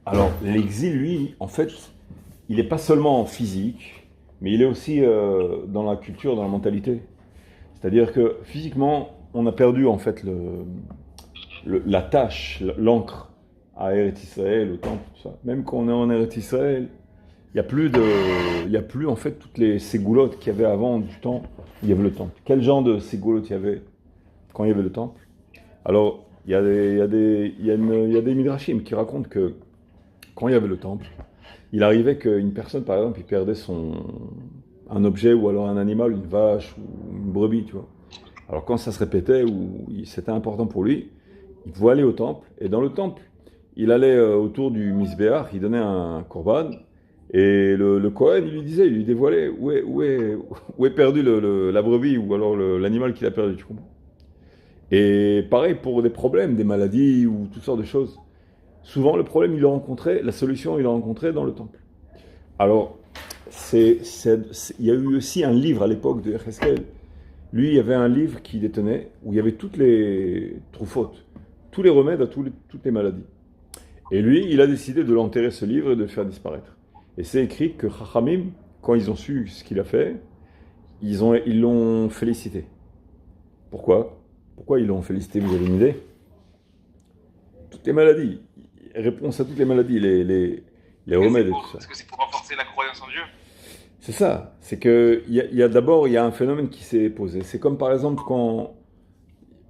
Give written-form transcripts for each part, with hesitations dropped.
Alors, l'exil, lui, en fait, il n'est pas seulement physique, mais il est aussi dans la culture, dans la mentalité. C'est-à-dire que physiquement, on a perdu en fait la tâche, l'encre à Eretz Israël, au temple, tout ça. Même quand on est en Eretz Israël, il y a plus en fait toutes les ségoulottes qu'il y avait avant du temps. Il y avait le temple. Quel genre de ségoulottes il y avait quand il y avait le temple? Alors, il y a des midrashim qui racontent que quand il y avait le temple, il arrivait qu'une personne, par exemple, il perdait un objet ou alors un animal, une vache ou une brebis, tu vois. Alors quand ça se répétait ou c'était important pour lui, il pouvait aller au temple. Et dans le temple, il allait autour du misbéach, il donnait un korban. Et le Kohen, il lui disait, il lui dévoilait où est perdu la brebis ou alors l'animal qu'il a perdu, tu comprends? Et pareil pour des problèmes, des maladies ou toutes sortes de choses. Souvent, le problème, il le rencontrait, la solution, il le rencontrait dans le temple. Alors, il y a eu aussi un livre à l'époque de Yecheskel. Lui, il y avait un livre qu'il détenait où il y avait toutes les troufautes, tous les remèdes à toutes les maladies. Et lui, il a décidé de l'enterrer ce livre et de le faire disparaître. Et c'est écrit que Chachamim, quand ils ont su ce qu'il a fait, ils l'ont félicité. Pourquoi? Pourquoi ils l'ont félicité? Vous avez une idée? Toutes les maladies, réponse à toutes les maladies, les remèdes et tout ça. Est-ce que c'est pour renforcer la croyance en Dieu? C'est ça. C'est que d'abord il y a un phénomène qui s'est posé. C'est comme par exemple quand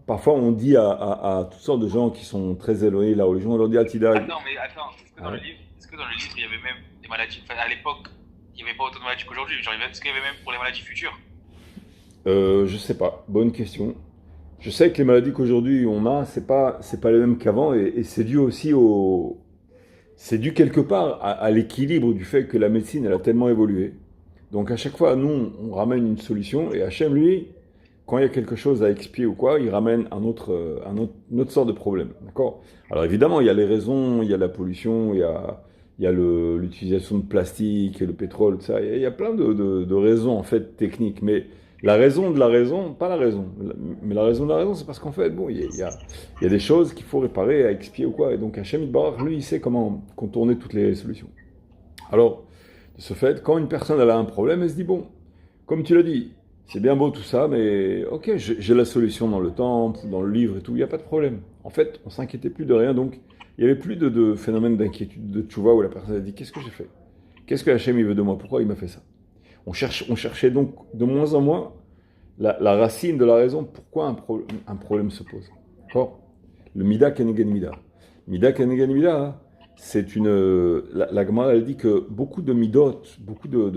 parfois on dit à toutes sortes de gens qui sont très éloignés de la religion, on leur dit Altidag. Attends, mais attends, Ouais. est-ce que dans le livre, il y avait même des maladies, enfin, à l'époque, il n'y avait pas autant de maladies qu'aujourd'hui, genre, est-ce qu'il y avait même pour les maladies futures? Je sais pas. Bonne question. Je sais que les maladies qu'aujourd'hui on a, c'est pas les mêmes qu'avant et c'est dû aussi c'est dû quelque part à l'équilibre du fait que la médecine elle a tellement évolué. Donc à chaque fois, nous, on ramène une solution et Hachem, lui, quand il y a quelque chose à expier ou quoi, il ramène une autre sorte de problème. D'accord? Alors évidemment, il y a les raisons, il y a la pollution, il y a l'utilisation de plastique et le pétrole, tout ça. Il y a plein de raisons en fait techniques. Mais la raison de la raison, pas la raison. Mais la raison de la raison, c'est parce qu'en fait, bon, il y a des choses qu'il faut réparer, à expier ou quoi. Et donc Hachem Itbarach, lui, il sait comment contourner toutes les solutions. Alors, de ce fait, quand une personne elle a un problème, elle se dit, bon, comme tu l'as dit, c'est bien beau tout ça, mais ok, j'ai la solution dans le temple, dans le livre et tout, il n'y a pas de problème. En fait, on s'inquiétait plus de rien, donc il n'y avait plus de phénomène d'inquiétude, de tchouva où la personne a dit, qu'est-ce que j'ai fait? Qu'est-ce que Hachem il veut de moi? Pourquoi il m'a fait ça? On cherchait donc de moins en moins la racine de la raison, pourquoi un problème se pose. D'accord? Le Mida Kenegen Mida. Mida Kenegen Mida, hein, c'est une. La Gemara, elle dit que beaucoup de midot, beaucoup de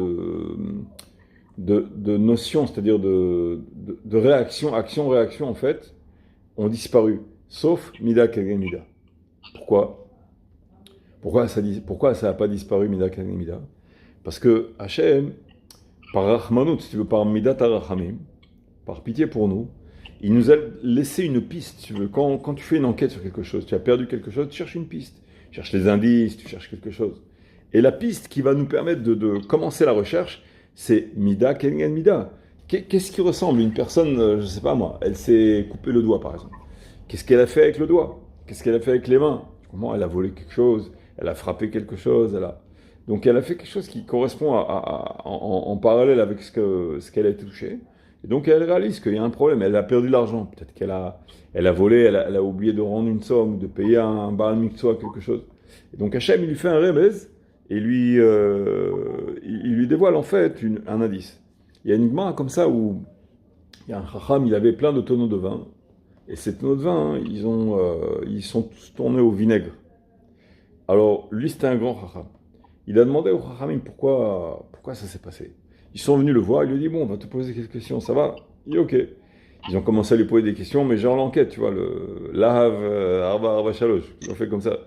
notions, c'est-à-dire de réaction, action-réaction, en fait, ont disparu. Sauf Mida Kenegen Mida. Pourquoi? Pourquoi ça n'a pas disparu Mida Kenegen Mida? Parce que Hachem, par Rahmanout, si tu veux, par Midat Arachamim, par pitié pour nous, il nous a laissé une piste. Si tu veux. Quand tu fais une enquête sur quelque chose, tu as perdu quelque chose, tu cherches une piste. Tu cherches les indices, tu cherches quelque chose. Et la piste qui va nous permettre de commencer la recherche, c'est Mida Kengen Mida. Qu'est-ce qui ressemble? Une personne, je ne sais pas moi, elle s'est coupé le doigt par exemple. Qu'est-ce qu'elle a fait avec le doigt? Qu'est-ce qu'elle a fait avec les mains? Comment elle a volé quelque chose? Elle a frappé quelque chose? Donc elle a fait quelque chose qui correspond en parallèle avec ce qu'elle a touché. Et donc elle réalise qu'il y a un problème, elle a perdu de l'argent, peut-être elle a volé, elle a oublié de rendre une somme, de payer un bar mitzvah, quelque chose. Et donc Hachem, il lui fait un remez et il lui dévoile en fait un indice. Il y a une gemara comme ça où il y a un chacham, il avait plein de tonneaux de vin, et ces tonneaux de vin, hein, ils sont tous tournés au vinaigre. Alors lui, c'était un grand chacham. Il a demandé au chachamim pourquoi ça s'est passé. Ils sont venus le voir, il lui a dit, bon, on va te poser quelques questions, ça va? Il dit, ok. Ils ont commencé à lui poser des questions, mais genre l'enquête, tu vois, le Lahav, Arba, Arba Shalosh, ils ont fait comme ça.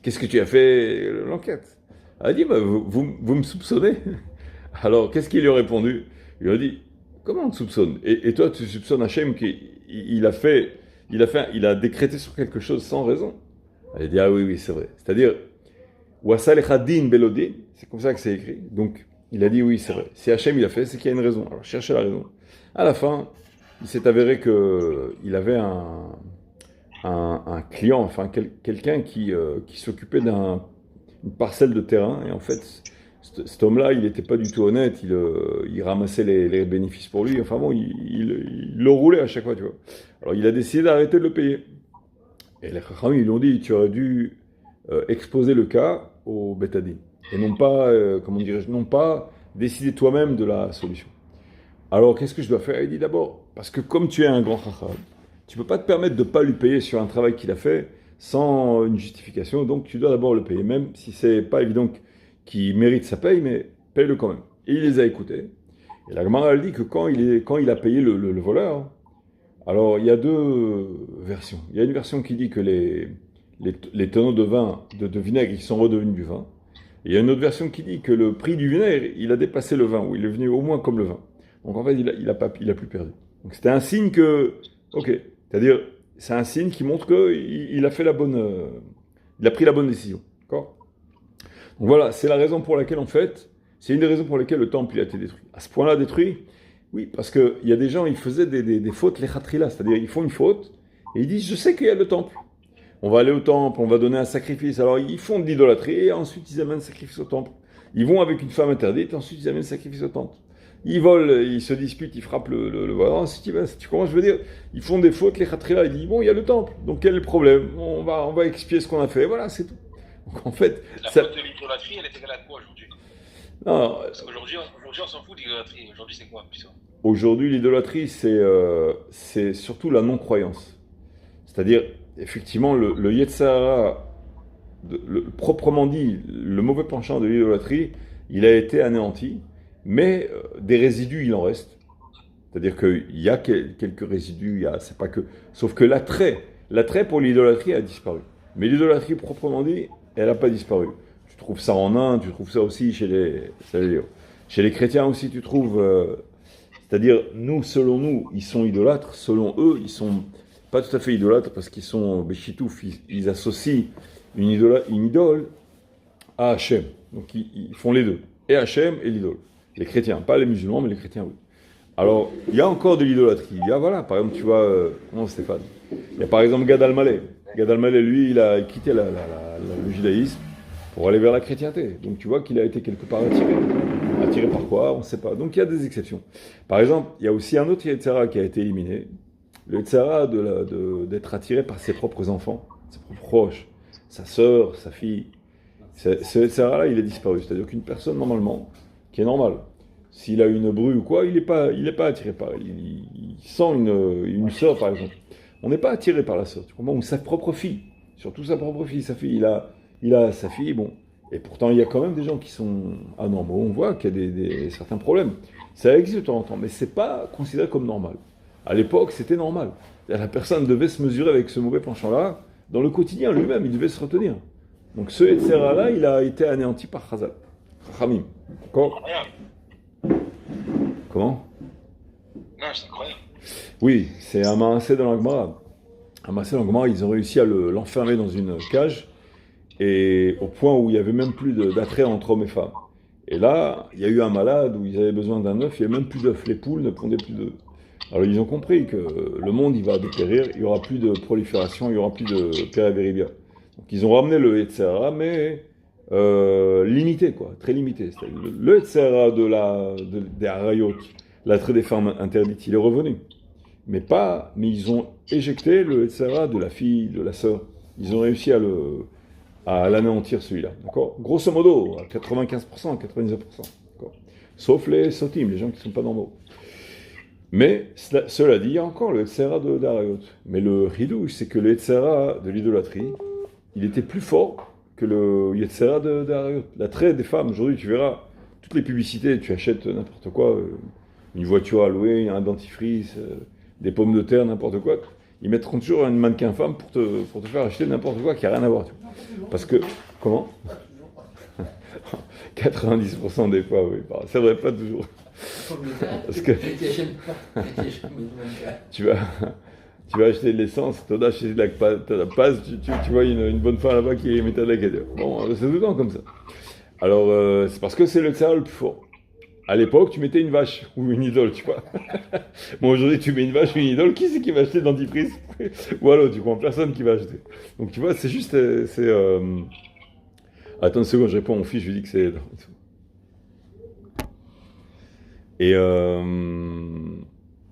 Qu'est-ce que tu as fait? L'enquête. Elle a dit, bah, vous me soupçonnez? Alors, qu'est-ce qu'il lui a répondu? Il lui a dit, comment on te soupçonne? Et toi, tu soupçonnes Hachem il a décrété sur quelque chose sans raison? Elle a dit, ah oui, oui, c'est vrai. C'est-à-dire, Wasal Echadin Belodin, c'est comme ça que c'est écrit. Donc, il a dit oui, c'est vrai. Si Hachem il a fait, c'est qu'il y a une raison. Alors, cherchez la raison. À la fin, il s'est avéré qu'il avait un client, enfin quelqu'un qui s'occupait une parcelle de terrain, et en fait, cet homme-là, il n'était pas du tout honnête, il ramassait les bénéfices pour lui, enfin bon, il le roulait à chaque fois, tu vois. Alors il a décidé d'arrêter de le payer. Et les Chachamim, ils lui ont dit, tu aurais dû exposer le cas au Beth-Din, et non pas, comment dirais-je, non pas décider toi-même de la solution. Alors qu'est-ce que je dois faire? Il dit d'abord, parce que comme tu es un grand Chacham, tu ne peux pas te permettre de ne pas lui payer sur un travail qu'il a fait sans une justification, donc tu dois d'abord le payer, même si c'est pas évident qu'il mérite sa paye, mais paye-le quand même. Et il les a écoutés. Et la Gemara elle dit que quand il a payé le voleur, alors il y a deux versions. Il y a une version qui dit que les tonneaux de vin, de vinaigre, ils sont redevenus du vin. Et il y a une autre version qui dit que le prix du vinaigre, il a dépassé le vin, ou il est venu au moins comme le vin. Donc en fait, il a plus perdu. Donc c'était un signe que, ok, c'est-à-dire, c'est un signe qui montre qu'il a fait il a pris la bonne décision. D'accord? Donc voilà, c'est la raison pour laquelle, en fait, c'est une des raisons pour lesquelles le temple il a été détruit. À ce point-là, détruit, oui, parce qu'il y a des gens, ils faisaient des fautes, les khatrila, c'est-à-dire, ils font une faute, et ils disent, je sais qu'il y a le temple. On va aller au temple, on va donner un sacrifice. Alors, ils font de l'idolâtrie, et ensuite, ils amènent le sacrifice au temple. Ils vont avec une femme interdite, et ensuite, ils amènent le sacrifice au temple. Ils volent, ils se disputent, ils frappent le voisin. Si tu comprends, je veux dire, ils font des fautes, les khatrila, ils disent, bon, il y a le temple, donc quel est le problème? On va expier ce qu'on a fait, voilà, c'est tout. Donc en fait, La faute de l'idolâtrie, elle est égale à quoi aujourd'hui? non, Parce qu'aujourd'hui, on s'en fout de l'idolâtrie. Aujourd'hui, c'est quoi, puissant? aujourd'hui, l'idolâtrie, c'est surtout la non-croyance. C'est-à-dire, effectivement, le Yetzer Hara, proprement dit, le mauvais penchant de l'idolâtrie, il a été anéanti, mais des résidus, il en reste. C'est-à-dire qu'il y a quelques résidus, c'est pas que. Sauf que l'attrait pour l'idolâtrie a disparu. Mais l'idolâtrie, proprement dit, elle n'a pas disparu. Tu trouves ça en Inde, tu trouves ça aussi chez les chrétiens aussi, tu trouves. C'est-à-dire, selon nous, ils sont idolâtres. Selon eux, ils sont pas tout à fait idolâtres parce qu'ils sont béchitouf. Ils associent une idole à Hachem. Donc ils font les deux. Et Hachem et l'idole. Les chrétiens, pas les musulmans, mais les chrétiens, oui. Alors, il y a encore de l'idolâtrie. Il y a, voilà, par exemple, tu vois, comment Stéphane? Il y a par exemple Gad Elmaleh. Gad Elmaleh, lui, il a quitté le judaïsme pour aller vers la chrétienté. Donc tu vois qu'il a été quelque part attiré. Attiré par quoi? On ne sait pas. Donc il y a des exceptions. Par exemple, il y a aussi un autre Yetzer Hara qui a été éliminé. Le Yetzer Hara d'être attiré par ses propres enfants, ses propres proches, sa sœur, sa fille. Ce Yetzer Hara-là, il est disparu. C'est-à-dire qu'une personne, normalement, qui est normale, s'il a une bru ou quoi, il n'est pas attiré par elle. Il sent une sœur, par exemple. On n'est pas attiré par la sœur, tu comprends? Ou sa propre fille. Surtout sa propre fille, sa fille. Il a sa fille, bon. Et pourtant, il y a quand même des gens qui sont anormaux. On voit qu'il y a certains problèmes. Ça existe de temps en temps, mais c'est pas considéré comme normal. À l'époque, c'était normal. La personne devait se mesurer avec ce mauvais penchant-là. Dans le quotidien, lui-même, il devait se retenir. Donc ce Yetzer Hara-là, il a été anéanti par Chazal. Chachamim. D'accord? Comment? Non, c'est incroyable. Oui, c'est un Maaseh dans la Gemara. Un Maaseh dans la Gemara, ils ont réussi à l'enfermer dans une cage, et au point où il n'y avait même plus d'attrait entre hommes et femmes. Et là, il y a eu un malade où ils avaient besoin d'un œuf, il n'y avait même plus d'œufs. Les poules ne pondaient plus d'œufs. Alors ils ont compris que le monde, il va dépérir, il n'y aura plus de prolifération, il n'y aura plus de Péravéribia. Donc ils ont ramené le Yetzer Hara, mais limité, quoi, très limité. Le Yetzer Hara des Harayot, l'attrait des femmes interdites, il est revenu. Mais ils ont éjecté le Yetzer Hara de la fille, de la sœur. Ils ont réussi à l'anéantir celui-là. D'accord? Grosso modo, à 95%, 99%. D'accord? Sauf les sotim, les gens qui ne sont pas normaux. Mais cela dit, il y a encore le Yetzer Hara de Harayot. Mais le ridouche, c'est que le Yetzer Hara de l'idolâtrie, il était plus fort que le Yetzer Hara de Harayot. L'attrait des femmes, aujourd'hui, tu verras, toutes les publicités, tu achètes n'importe quoi, une voiture à louer, un dentifrice, des pommes de terre, n'importe quoi. Ils mettront toujours une mannequin femme pour te faire acheter n'importe quoi qui n'a rien à voir. Tu vois. Parce que, comment? 90% des fois, oui. Ça ne devrait pas toujours. Parce que tu vas acheter de l'essence, tu vas acheter de la paz, tu vois une bonne femme là-bas qui est métallique. Bon, c'est tout le temps comme ça. Alors, c'est parce que c'est le Yetzer Hara le plus fort. À l'époque, tu mettais une vache ou une idole, tu vois. Bon, aujourd'hui, tu mets une vache ou une idole, qui c'est qui va acheter le dentifrice? Ou alors, tu comprends, personne qui va acheter. Donc, tu vois, c'est juste... Attends une seconde, je réponds à mon fils, je lui dis que c'est... Et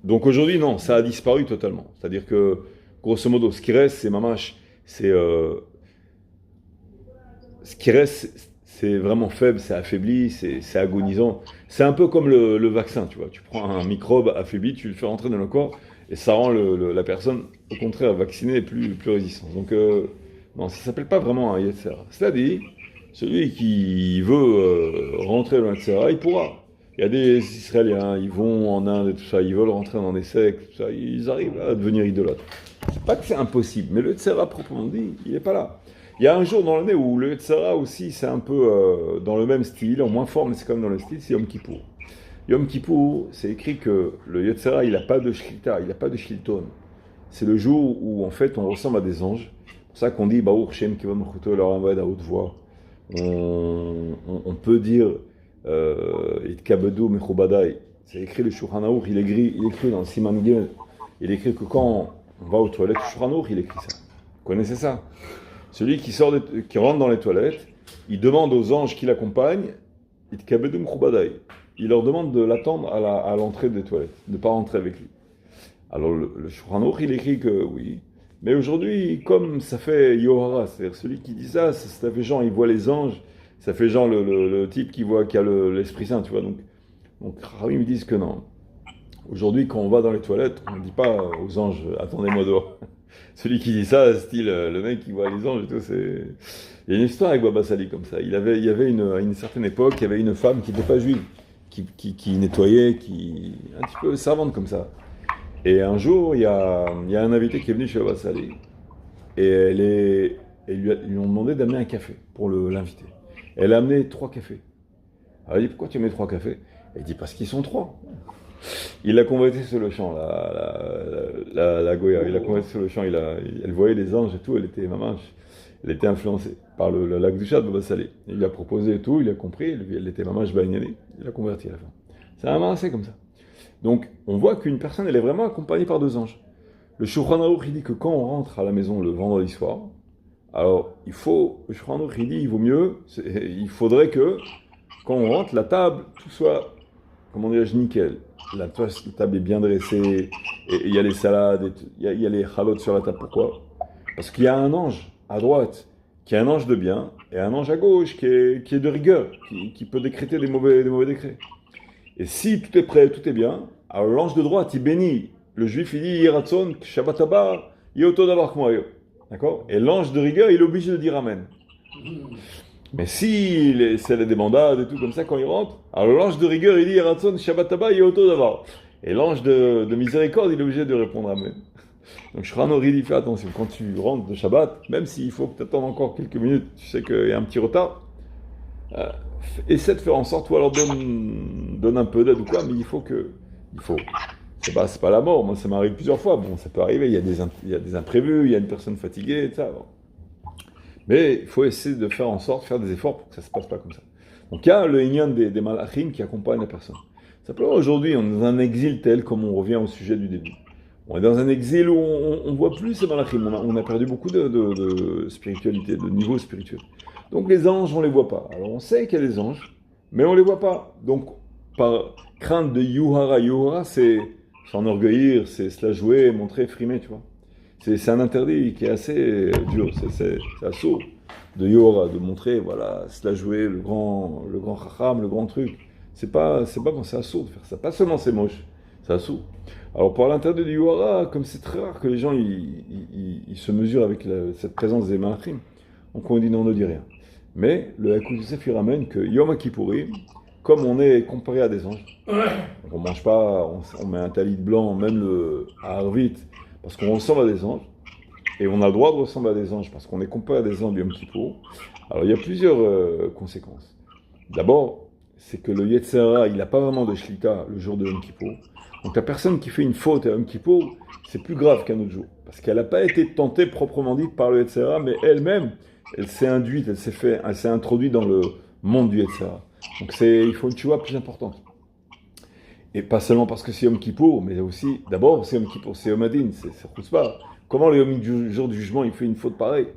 donc aujourd'hui, non, ça a disparu totalement. C'est-à-dire que, grosso modo, ce qui reste, c'est mamache, c'est... ce qui reste, c'est vraiment faible, c'est affaibli, c'est agonisant. C'est un peu comme le vaccin, tu vois. Tu prends un microbe affaibli, tu le fais rentrer dans le corps, et ça rend la personne, au contraire, vaccinée et plus résistante. Donc, non, ça s'appelle pas vraiment un Yetzera. Cela dit, celui qui veut rentrer dans le Yetzera, il pourra. Il y a des Israéliens, ils vont en Inde et tout ça, ils veulent rentrer dans des sectes, tout ça, ils arrivent à devenir idolâtres. C'est pas que c'est impossible, mais le Yetzera proprement dit, il n'est pas là. Il y a un jour dans l'année où le Yetzera aussi, c'est un peu dans le même style, en moins fort, mais c'est quand même dans le style, c'est Yom Kippour. Yom Kippour, c'est écrit que le Yetzera, il n'a pas de shlita, il n'a pas de shilton. C'est le jour où, en fait, on ressemble à des anges. C'est pour ça qu'on dit Baruch Shem Kivon Mechuto leur envoie à haute voix. On peut dire Itkabedu Mechubadai. C'est écrit le Shulchan Aruch, il écrit dans le Siman Gimel. Il écrit que quand on va aux toilettes, le Shulchan Aruch, il écrit ça. Vous connaissez ça? Celui qui rentre dans les toilettes, il demande aux anges qui l'accompagnent, Itkabedu Mechubadai. Il leur demande de l'attendre à l'entrée des toilettes, de ne pas rentrer avec lui. Alors le Shulchan Aruch, il écrit que oui. Mais aujourd'hui, comme ça fait Yohara, c'est-à-dire celui qui dit ça, ça fait genre, il voit les anges, ça fait genre le type qui a l'Esprit Saint, tu vois. Donc Rahim, ils disent que non. Aujourd'hui, quand on va dans les toilettes, on ne dit pas aux anges, attendez-moi dehors. Celui qui dit ça, style, le mec qui voit les anges et tout, c'est... Il y a une histoire avec Baba Sali comme ça. Il y avait à une certaine époque, il y avait une femme qui n'était pas juive, qui nettoyait, un petit peu servante comme ça. Et un jour, il y a un invité qui est venu chez Baba Sali, et ils lui ont demandé d'amener un café pour l'inviter. Elle a amené 3 cafés. Alors il dit, pourquoi tu mets 3 cafés? Elle dit, parce qu'ils sont 3. Il l'a converti sur le champ, la Goya. Il l'a converti sur le champ. Elle voyait les anges et tout. Elle était influencée par le lac du Chat de Baba Salé. Il lui a proposé et tout. Il a compris. Elle était mamash bagnani. Il l'a converti à la fin. C'est un assez comme ça. Donc, on voit qu'une personne, elle est vraiment accompagnée par 2 anges. Le Shulchan Aruch, il dit que quand on rentre à la maison le vendredi soir, alors le Shulchan Aruch, il dit, il faudrait que quand on rentre, la table, tout soit, comment dirais-je, nickel. La table est bien dressée, et il y a les salades, il y a les chalotes sur la table. Pourquoi? Parce qu'il y a un ange à droite qui est un ange de bien, et un ange à gauche qui est de rigueur, qui peut décréter des mauvais décrets. Et si tout est prêt, tout est bien, alors l'ange de droite, il bénit. Le juif, il dit, Yiratzon, Shabbat Haba, Yoto Davar Kmoyo. D'accord? Et l'ange de rigueur, il est obligé de dire Amen. Mais si c'est les débandades et tout comme ça quand il rentre, alors l'ange de rigueur il dit Ratson Shabbat Haba Yoto Davar. Et l'ange de miséricorde il est obligé de répondre Amen. Donc Shulchan Aruch dit fais attention, quand tu rentres de Shabbat, même s'il faut que tu attendes encore quelques minutes, tu sais qu'il y a un petit retard, essaie de faire en sorte, ou alors donne un peu d'aide ou quoi, mais il faut. C'est pas la mort, moi ça m'arrive plusieurs fois, bon ça peut arriver, il y a des imprévus, il y a une personne fatiguée, et ça. Bon. Mais il faut essayer de faire en sorte, faire des efforts pour que ça ne se passe pas comme ça. Donc il y a le Inyan des malachim qui accompagnent la personne. Simplement aujourd'hui, on est dans un exil tel comme on revient au sujet du début. On est dans un exil où on ne voit plus ces malachim, on a perdu beaucoup de spiritualité, de niveau spirituel. Donc les anges, on ne les voit pas. Alors on sait qu'il y a des anges, mais on ne les voit pas. Donc par crainte de yuhara, c'est s'enorgueillir, c'est se la jouer, montrer, frimer, tu vois. C'est un interdit qui est assez dur, c'est assaut de Yora, de montrer, voilà, se la jouer, le grand chacham, le grand truc. C'est pas bon, c'est assaut de faire ça. Pas seulement c'est moche, c'est assaut. Alors pour l'interdit du Yora, comme c'est très rare que les gens ils se mesurent avec cette présence des malachim, donc on dit non, on ne dit rien. Mais le Hakout Yosef il ramène que Yom Kippourim, comme on est comparé à des anges, donc on mange pas, on met un talit blanc, même à Arvit, parce qu'on ressemble à des anges, et on a le droit de ressembler à des anges, parce qu'on est comparé à des anges du Yom Kippour. Alors il y a plusieurs conséquences. D'abord, c'est que le Yetzera, il n'a pas vraiment de shlita le jour de Yom Kippour. Donc la personne qui fait une faute à Yom Kippour, c'est plus grave qu'un autre jour, parce qu'elle n'a pas été tentée proprement dite par le Yetzera, mais elle-même, elle s'est induite, elle s'est introduite dans le monde du Yetzera. Donc il faut une tchouva plus importante. Et pas seulement parce que c'est Yom Kippour, mais aussi, d'abord, c'est Yom Kippour, c'est Yom Adin, c'est Chutzpah. Comment le jour du jugement, il fait une faute pareille?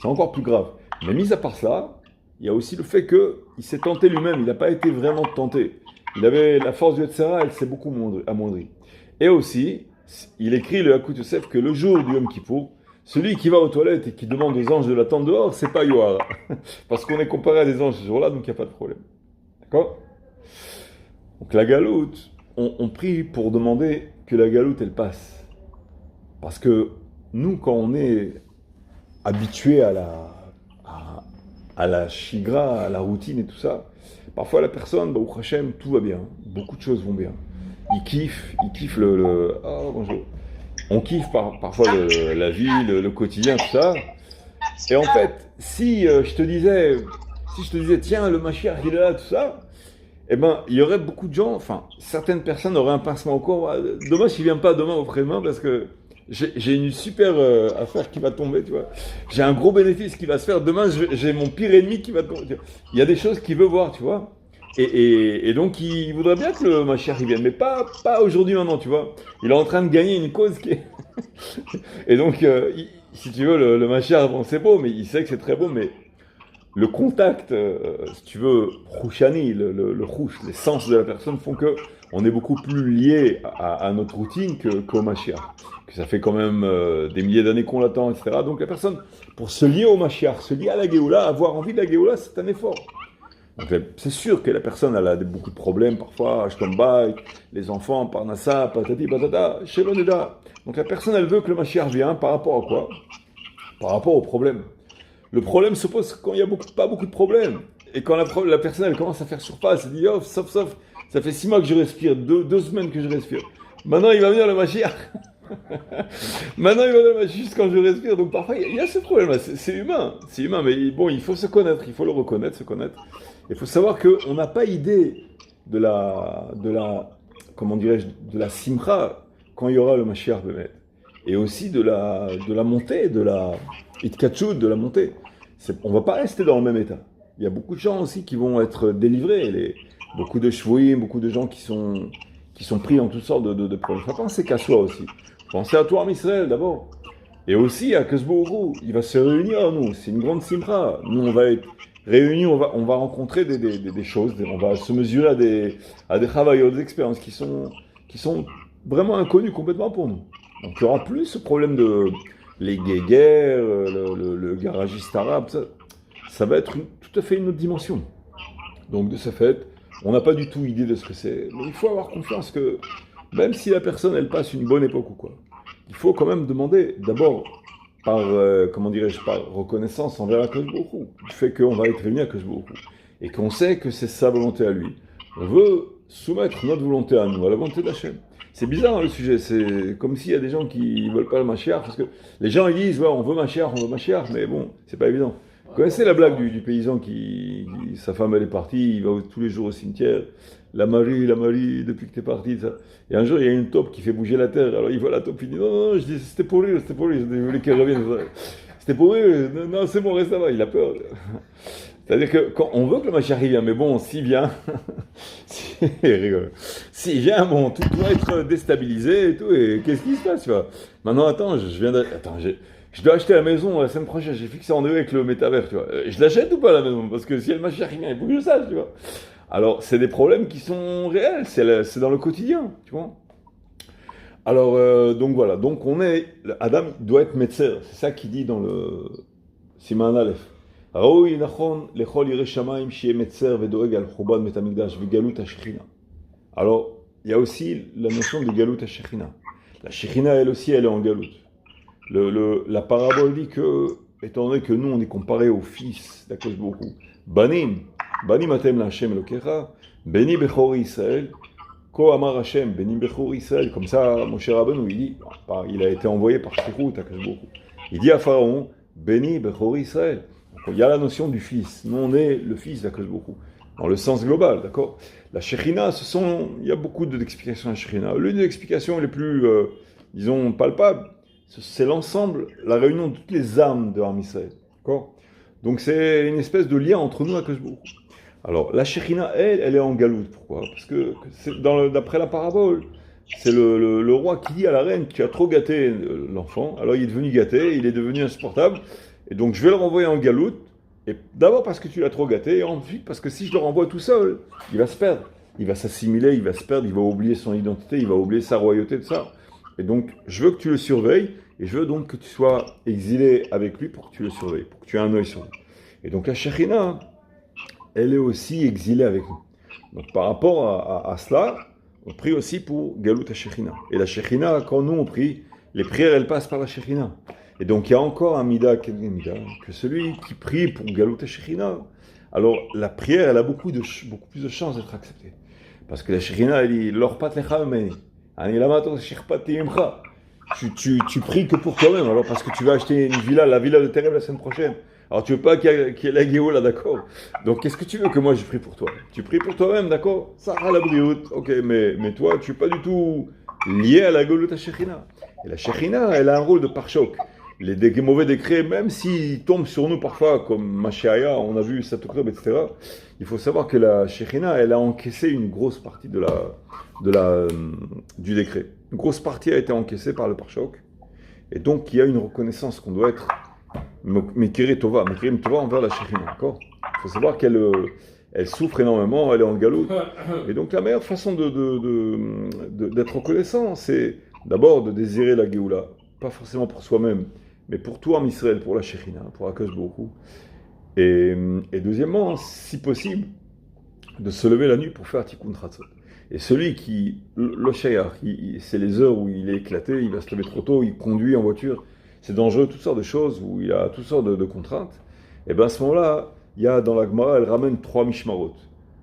C'est encore plus grave. Mais mis à part ça, il y a aussi le fait qu'il s'est tenté lui-même, il n'a pas été vraiment tenté. Il avait la force du Yetzirah, elle s'est beaucoup amoindrie. Et aussi, il écrit le Hakut Yosef que le jour du Yom Kippour, celui qui va aux toilettes et qui demande aux anges de l'attendre dehors, c'est pas Yohara. Parce qu'on est comparé à des anges ce jour-là, donc il n'y a pas de problème. D'accord? Donc la galoute, on prie pour demander que la galoute, elle passe. Parce que nous, quand on est habitué à la shigra, à la routine et tout ça, parfois la personne, au Hachem, tout va bien. Beaucoup de choses vont bien. Il kiffe oh, bonjour. On kiffe parfois la vie, le quotidien, tout ça. Et en fait, si je te disais, tiens, le Mashiach, il est là, tout ça, eh ben, il y aurait beaucoup de gens, enfin, certaines personnes auraient un pincement au corps. Dommage qu'il ne vient pas demain ou après-demain parce que j'ai une super affaire qui va tomber, tu vois. J'ai un gros bénéfice qui va se faire. Demain, j'ai mon pire ennemi qui va tomber. Il y a des choses qu'il veut voir, tu vois. Et donc, il voudrait bien que le Mashiach vienne, mais pas aujourd'hui, maintenant, tu vois. Il est en train de gagner une cause qui est... Et donc, si tu veux, le Mashiach, bon, c'est beau, mais il sait que c'est très beau, mais le contact, si tu veux, rouchani, le rouche, les sens de la personne font que on est beaucoup plus lié à notre routine qu'au Mashiach. Que ça fait quand même des milliers d'années qu'on l'attend, etc. Donc la personne, pour se lier au Mashiach, se lier à la Géoula, avoir envie de la Géoula, c'est un effort. Donc c'est sûr que la personne elle a beaucoup de problèmes parfois, Ashtombaï, les enfants, Parnassa, patati patata, Sheloneda. Donc la personne elle veut que le Mashiach vienne par rapport à quoi? Par rapport au problème. Le problème se pose quand il n'y a pas beaucoup de problèmes. Et quand la personne elle commence à faire surface, elle dit oh, sauf, ça fait 6 mois que je respire, 2 semaines que je respire. Maintenant il va venir le Mashiach. Maintenant il va venir le Mashiach juste quand je respire. Donc parfois il y a ce problème-là, c'est humain, mais bon il faut se connaître, il faut le reconnaître, se connaître. Il faut savoir qu'on n'a pas idée de la comment dirais-je, de la simcha quand il y aura le Mashiach Bemet. Et aussi de la montée, de la itkatchut, de la montée. On ne va pas rester dans le même état. Il y a beaucoup de gens aussi qui vont être délivrés. Beaucoup de shvouim, beaucoup de gens qui sont pris en toutes sortes de problèmes. Il ne faut pas penser qu'à soi aussi. Pensez à toi, Israël, d'abord. Et aussi à Kesbourou. Il va se réunir, nous. C'est une grande simcha. Nous, on va être réunis, on va rencontrer des choses. On va se mesurer à des travailleurs, des expériences qui sont vraiment inconnues complètement pour nous. Donc il n'y aura plus ce problème de les guéguerres, le garagiste arabe, ça va être tout à fait une autre dimension. Donc de ce fait, on n'a pas du tout idée de ce que c'est. Mais il faut avoir confiance que même si la personne elle passe une bonne époque ou quoi, il faut quand même demander d'abord par par reconnaissance envers Akadosh Baruch Hu, du fait qu'on va être réunis à Akadosh Baruch Hu, et qu'on sait que c'est sa volonté à lui. On veut soumettre notre volonté à nous, à la volonté d'Hachem. C'est bizarre hein, le sujet, c'est comme s'il y a des gens qui ne veulent pas le Mashiach, parce que les gens ils disent ouais, on veut Mashiach, mais bon, c'est pas évident. Vous connaissez la blague du paysan qui sa femme elle est partie, il va tous les jours au cimetière, la Marie, depuis que t'es parti, ça. Et un jour il y a une taupe qui fait bouger la terre, alors il voit la taupe, il dit non, je dis c'était pour lui, je voulais qu'elle revienne, c'était pour lui, non c'est bon, reste là-bas, il a peur. C'est-à-dire que quand on veut que le Mashiach vienne, mais bon, s'il vient, s'il vient, bon, tout doit être déstabilisé et tout, et qu'est-ce qui se passe, tu vois? Maintenant, attends, je dois acheter la maison la semaine prochaine, j'ai fixé rendez-vous avec le métavers, tu vois. Je l'achète ou pas la maison? Parce que si le Mashiach vient, il faut que je le sache, tu vois. Alors, c'est des problèmes qui sont réels, c'est dans le quotidien, tu vois. Alors, donc voilà, donc Adam doit être médecin, c'est ça qu'il dit dans le Siman Aleph. ראוי נכון לכל ירא שמיים שיהיה מצר ודואג על חורבן בית המקדש וגלות השכינה. Alors, il y a aussi la notion de galut השכינה. La Shekhinah, elle aussi, elle est en galut. La parabole dit que, étant donné que nous, on est comparé au fils d'Akadosh Baruch Hu, Banim atem la Hashem Elokecha, Beni Bechor Israël, Ko Amar Hashem, Beni Bechor Israël. Comme ça, Moshe Rabbeinu, il a été envoyé par Shekhout Akadosh Baruch Hu. Il dit à Pharaon, Beni Bechor Israël. Il y a la notion du fils. Nous, on est le fils d'Akadosh Baruch Hu, dans le sens global, d'accord? La Shekhinah, il y a beaucoup d'explications à la Shekhinah. L'une des explications les plus, disons, palpables, c'est l'ensemble, la réunion de toutes les âmes de Ham Israël, d'accord? Donc c'est une espèce de lien entre nous et Akadosh Baruch Hu. Alors, la Shekhinah, elle est en galoute. Pourquoi? Parce que d'après la parabole, c'est le roi qui dit à la reine, tu as trop gâté l'enfant, alors il est devenu gâté, il est devenu insupportable, et donc je vais le renvoyer en galoute, Et d'abord parce que tu l'as trop gâté, et ensuite parce que si je le renvoie tout seul, il va se perdre. Il va s'assimiler, il va se perdre, il va oublier son identité, il va oublier sa royauté, tout ça. Et donc, je veux que tu le surveilles, et je veux donc que tu sois exilé avec lui pour que tu le surveilles, pour que tu aies un œil sur lui. Et donc la Shekhinah, elle est aussi exilée avec nous. Donc par rapport à cela, on prie aussi pour Galut HaShekhinah. Et la Shekhinah, quand nous on prie, les prières elles passent par la Shekhinah. Et donc il y a encore un Mida, que celui qui prie pour Galut HaShekhinah, alors la prière elle a beaucoup plus de chances d'être acceptée. Parce que la Shekhinah elle dit L'or pat lecha memeni, ani lamato shirpati imcha. Tu pries que pour toi-même, alors parce que tu vas acheter une villa, la villa de tes rêves la semaine prochaine. Alors tu veux pas qu'il y ait la Géoula, d'accord? Donc qu'est-ce que tu veux que moi je prie pour toi? Tu pries pour toi-même, d'accord? Ça a la brioute, ok, mais toi tu es pas du tout lié à la Géoula Shekhinah. Et la Shekhinah, elle a un rôle de pare-choc. Les mauvais décrets, même s'ils tombent sur nous parfois, comme Mashiach, on a vu 7 octobre, etc., il faut savoir que la Shekhinah, elle a encaissé une grosse partie du décret. Une grosse partie a été encaissée par le pare-choc. Et donc il y a une reconnaissance qu'on doit être Mekiri Tova envers la Shekhinah, d'accord? Il faut savoir qu'elle souffre énormément, elle est en galoute. Et donc la meilleure façon d'être reconnaissant, c'est d'abord de désirer la Géoula, pas forcément pour soi-même, mais pour tout en Israël, pour la Shekhinah, pour Akash Baruch Hu. Et deuxièmement, si possible, de se lever la nuit pour faire Tikkun Chatzot. Et celui le shayar, c'est les heures où il est éclaté, il va se lever trop tôt, il conduit en voiture, c'est dangereux, toutes sortes de choses, où il a toutes sortes de contraintes, et bien à ce moment-là, il y a dans la Gemara, elle ramène 3 mishmarot.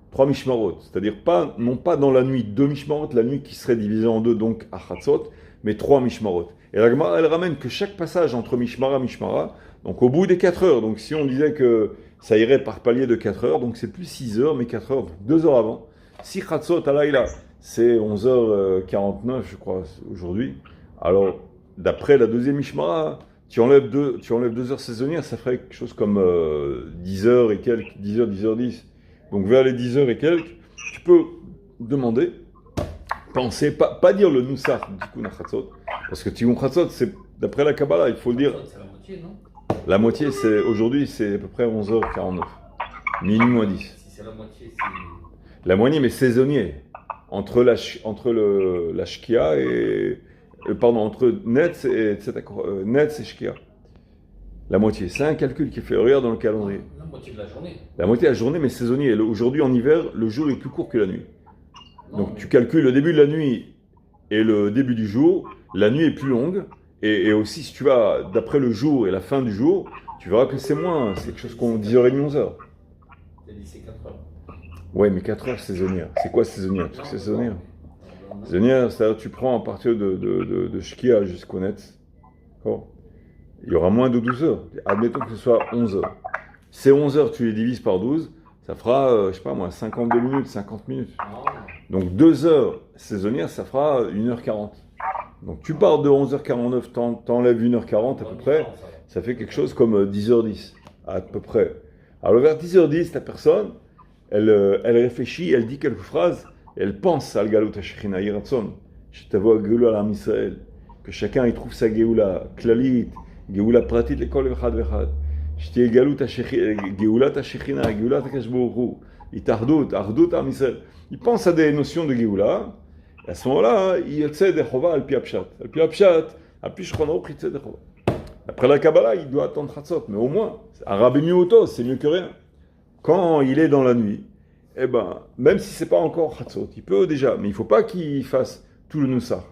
3 mishmarot, c'est-à-dire non pas dans la nuit 2 mishmarot, la nuit qui serait divisée en deux, donc à Chatzot, mais 3 mishmarot. Et la Gemara, elle ramène que chaque passage entre mishmara, donc au bout des 4 heures, donc si on disait que ça irait par palier de 4 heures, donc c'est plus 6 heures, mais 4 heures, donc 2 heures avant. Si Chatzot Alayla, c'est 11h49, je crois, aujourd'hui, alors d'après la deuxième Mishmara, tu enlèves 2 heures saisonnières, ça ferait quelque chose comme 10 heures et quelques, 10 heures, 10h10. Donc vers les 10 heures et quelques, tu peux demander, penser, pas dire le Nusach du Tikkun Chatzot, parce que Tikkun Chatzot, c'est d'après la Kabbalah, il faut le dire. C'est la moitié, non? La moitié, aujourd'hui, c'est à peu près 11h49, minuit moins 10. Si c'est la moitié, c'est... La moitié, mais saisonnier, entre la Shkia et... pardon, entre Netz et Shkia. La moitié, c'est un calcul qui est fait, regarde dans le calendrier. La moitié de la journée. La moitié de la journée, mais saisonnier. Aujourd'hui, en hiver, le jour est plus court que la nuit. Non, Donc tu calcules le début de la nuit et le début du jour, la nuit est plus longue, et aussi si tu vas d'après le jour et la fin du jour, tu verras que c'est moins, c'est quelque chose qu'on 10h30, 11h. T'as dit c'est 4 heures. Ouais, mais 4 heures saisonnière. C'est quoi saisonnière? Tu sais, c'est saisonnière. Non. Saisonnière, c'est-à-dire que tu prends à partir de Shkia jusqu'au Netz. D'accord? Il y aura moins de 12 heures. Admettons que ce soit 11 heures. Ces 11 heures, tu les divises par 12, ça fera, je sais pas moi, 52 minutes, 50 minutes. Non. Donc 2 heures saisonnières, ça fera 1h40. Donc tu pars de 11h49, t'enlèves 1h40 à peu près, ça fait quelque chose comme 10h10, à peu près. Alors vers 10h10, la personne, elle réfléchit, elle dit quelques phrases, elle pense à Galut HaShekhinah Yiratzon, Shetavo Geoula l'Am Israël, que chacun y trouve sa Geoula, Klalit, Geoula Pratit, l'école Vechad Vechad, Shetiye Galut HaShekhinah, Geoulat HaShekhinah, Geoulat HaKadosh Baruch Hu, Itardut, Ardut Am Israël. Il pense à des notions de Geoula. À ce moment-là, il y a des chova al pi apshat. Al pi apshat, al pi shchonro pritze des chova. Après la Kabbalah, il doit attendre Chatzot, mais au moins, Arabe miuto, c'est mieux que rien. Quand il est dans la nuit, eh ben, même si c'est pas encore Chatzot, il peut déjà, mais il faut pas qu'il fasse tout le Nussar.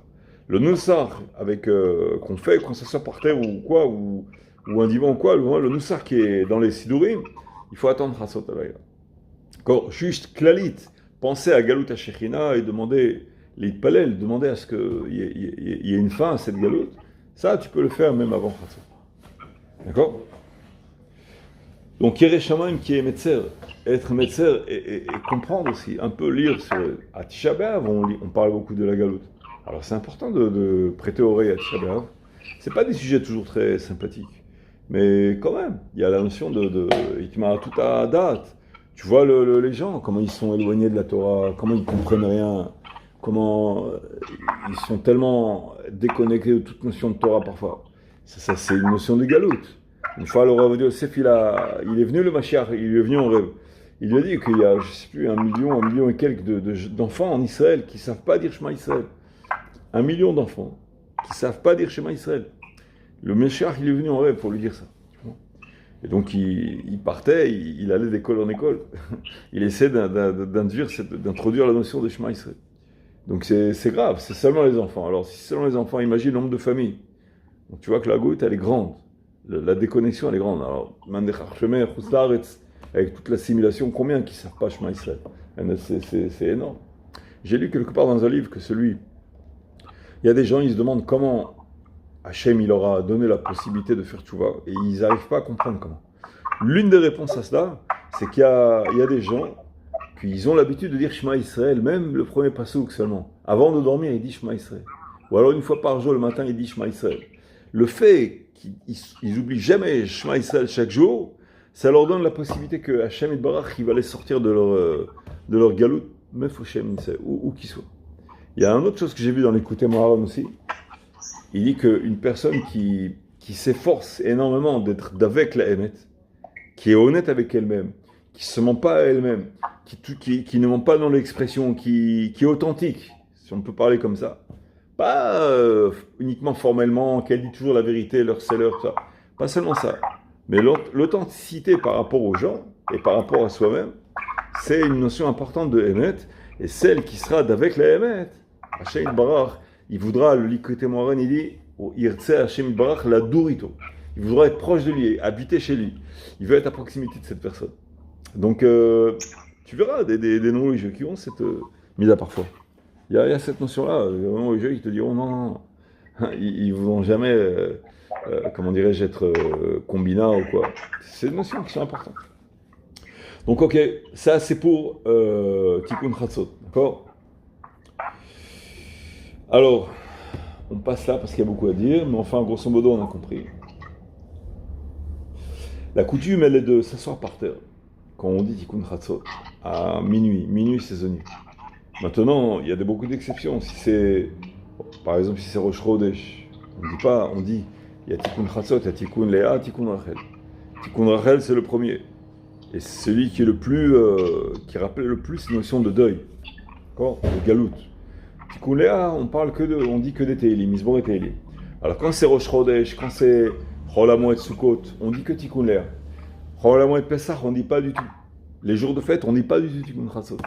Le Nussar avec qu'on fait quand ça sort par terre ou quoi, ou un divan ou quoi, le Nussar qui est dans les Sidurim, il faut attendre Chatzot Alayla. Encore, juste Klalit, penser à Galut HaShekhinah et demander les palels, demander à ce qu'il y ait une fin à cette galoute, ça tu peux le faire même avant Chatzot. D'accord? Donc Yerei Shamayim qui est Metzer, être Metzer et comprendre aussi, un peu lire sur à Tisha B'Av, on parle beaucoup de la galoute. Alors c'est important de prêter oreille à Tisha B'Av. C'est pas des sujets toujours très sympathiques, mais quand même, il y a la notion de Itma tout à date. Tu vois les gens, comment ils sont éloignés de la Torah, comment ils comprennent rien. Comment ils sont tellement déconnectés de toute notion de Torah parfois. Ça c'est une notion de galoute. Une fois, le Rav Yosef, il est venu le Mashiach, il est venu en rêve. Il lui a dit qu'il y a, je ne sais plus, 1 million et quelques d'enfants en Israël qui ne savent pas dire Shema Israël. 1 million d'enfants qui ne savent pas dire Shema Israël. Le Mashiach, il est venu en rêve pour lui dire ça. Et donc, il partait, il allait d'école en école. Il essaie d'introduire la notion de Shema Israël. Donc, c'est grave, c'est seulement les enfants. Alors, si c'est seulement les enfants, imagine le nombre de familles. Donc, tu vois que la goutte, elle est grande. La déconnexion, elle est grande. Alors, avec toute l'assimilation, combien qui ne savent pas Shema Israël? C'est énorme. J'ai lu quelque part dans un livre que il y a des gens, ils se demandent comment Hachem, il leur a donné la possibilité de faire tchouva, et ils n'arrivent pas à comprendre comment. L'une des réponses à cela, c'est qu'il y a des gens qui ont l'habitude de dire Shema Israël, même le premier passouk seulement. Avant de dormir, il dit Shema Israël. Ou alors une fois par jour, le matin, il dit Shema Israël. Le fait qu'ils n'oublient jamais Shema Israël chaque jour, ça leur donne la possibilité que Hachem Yitbarach, il va les sortir de leur galoute, même Hachem, où qu'ils soient. Il y a une autre chose que j'ai vu dans l'écouté Moharan aussi. Il dit qu'une personne qui s'efforce énormément d'être d'avec la Emet, qui est honnête avec elle-même, qui ne se ment pas à elle-même, qui ne ment pas dans l'expression, qui est authentique, si on peut parler comme ça, pas uniquement formellement, qu'elle dit toujours la vérité, c'est leur, ça. Pas seulement ça, mais l'authenticité par rapport aux gens et par rapport à soi-même, c'est une notion importante de Emet, et celle qui sera d'avec la Emet, Hachem Yitbarach, il voudra, le Likutei Moharan, il dit, Yirtse Hachem Yitbarach la durito. Il voudra être proche de lui, habiter chez lui. Il veut être à proximité de cette personne. Donc, tu verras des non-religieux qui ont cette mise à parfois. Il y a cette notion-là. Les non-religieux, ils te diront non. Ils ne voudront jamais, comment dirais-je, être combinats ou quoi. C'est des notions qui sont importantes. Donc, ok, ça c'est pour Tikkun Chatzot. D'accord? Alors, on passe là parce qu'il y a beaucoup à dire, mais enfin, grosso modo, on a compris. La coutume, elle est de s'asseoir par terre, quand on dit Tikkun Chatzot, à minuit saisonnier. Maintenant, il y a beaucoup d'exceptions. Si c'est, par exemple, si c'est Rosh Chodesh, on dit, il y a Tikkun Chatzot, il y a Tikkun Léa, Tikkun Rachel. Tikkun Rachel, c'est le premier. Et c'est celui qui est le plus, qui rappelle le plus la notion de deuil. D'accord? De galoute. Tikkun Léa, on dit que des Télim, Mizmor et Télim. Alors quand c'est Rosh Chodesh, quand c'est Chol HaMoed Sukkot, on dit que Tikkun Léa. Chol HaMoed Pesach, on ne dit pas du tout. Les jours de fête, on ne dit pas du tout Tikkun Chatzot.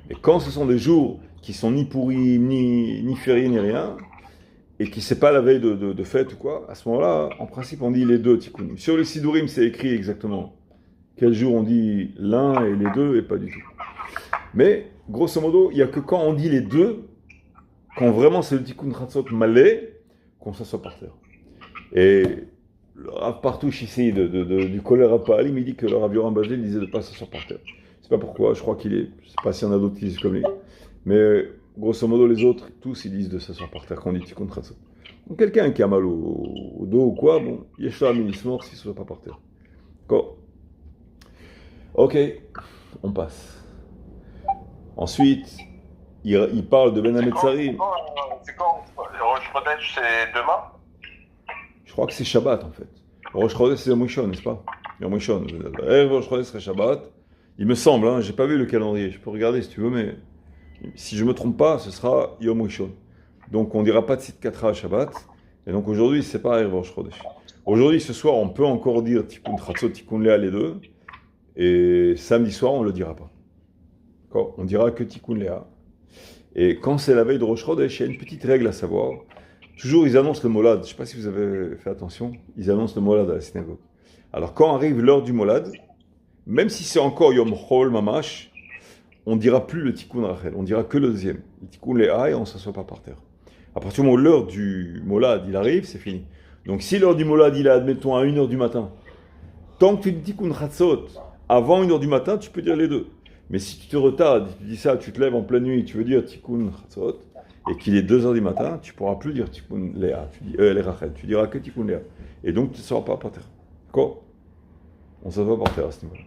Et quand ce sont des jours qui sont ni pourris, ni fériés, ni rien, et qui c'est pas la veille de fête ou quoi, à ce moment-là, en principe, on dit les deux Tikkunim. Sur les Sidurim, c'est écrit exactement quel jour on dit l'un et les deux, et pas du tout. Mais, grosso modo, il n'y a que quand on dit les deux, quand vraiment c'est le Tikkun Chatzot malais, qu'on s'assoit par terre. Et le Rav Partouche ici, du Kollel Raphaël, il dit que le Rav Yoram Bajel disait de ne pas s'asseoir par terre. Je ne sais pas pourquoi, je crois je ne sais pas s'il y en a d'autres qui disent comme lui. Mais grosso modo, les autres, tous, ils disent de s'asseoir par terre quand on dit Tikkun Chatzot. Donc quelqu'un qui a mal au dos ou quoi, bon, Yeshua Minis mort s'il ne se soit pas par terre. D'accord. Ok, on passe. Ensuite, il parle de Ben Hametzarim. C'est quand le Rosh Chodesh, c'est demain? Je crois que c'est Shabbat en fait. Rosh Chodesh, c'est Yom Rishon, n'est-ce pas? Yom Rishon. Rosh Chodesh serait Shabbat. Il me semble, hein, j'ai pas vu le calendrier. Je peux regarder si tu veux, mais si je me trompe pas, ce sera Yom Rishon. Donc on dira pas de Sitkatra à Shabbat. Et donc aujourd'hui, c'est pas Rosh Chodesh. Aujourd'hui, ce soir, on peut encore dire Tikkun Chatzot, Tikkun Léa, les deux. Et samedi soir, on le dira pas. D'accord? On dira que Tikkun Léa. Et quand c'est la veille de Rosh Chodesh, il y a une petite règle à savoir. Toujours, ils annoncent le molad. Je ne sais pas si vous avez fait attention. Ils annoncent le molad à la synagogue. Alors, quand arrive l'heure du molad, même si c'est encore Yom Chol Mamash, on ne dira plus le Tikkun Rachel. On dira que le deuxième. Le Tikkun Léa et on ne s'assoit pas par terre. À partir du moment où l'heure du molad, il arrive, c'est fini. Donc, si l'heure du molad, il est, admettons, à 1h du matin, tant que tu dis Tikkun Chatzot, avant 1h du matin, tu peux dire les deux. Mais si tu te retardes, tu dis ça, tu te lèves en pleine nuit, tu veux dire Tikkun Chatzot, et qu'il est 2h du matin, tu ne pourras plus dire Tikkun Léa, les Rachel, tu diras que Tikkun Léa. Et donc tu ne seras pas par terre. D'accord? On ne se va pas par terre à ce niveau-là.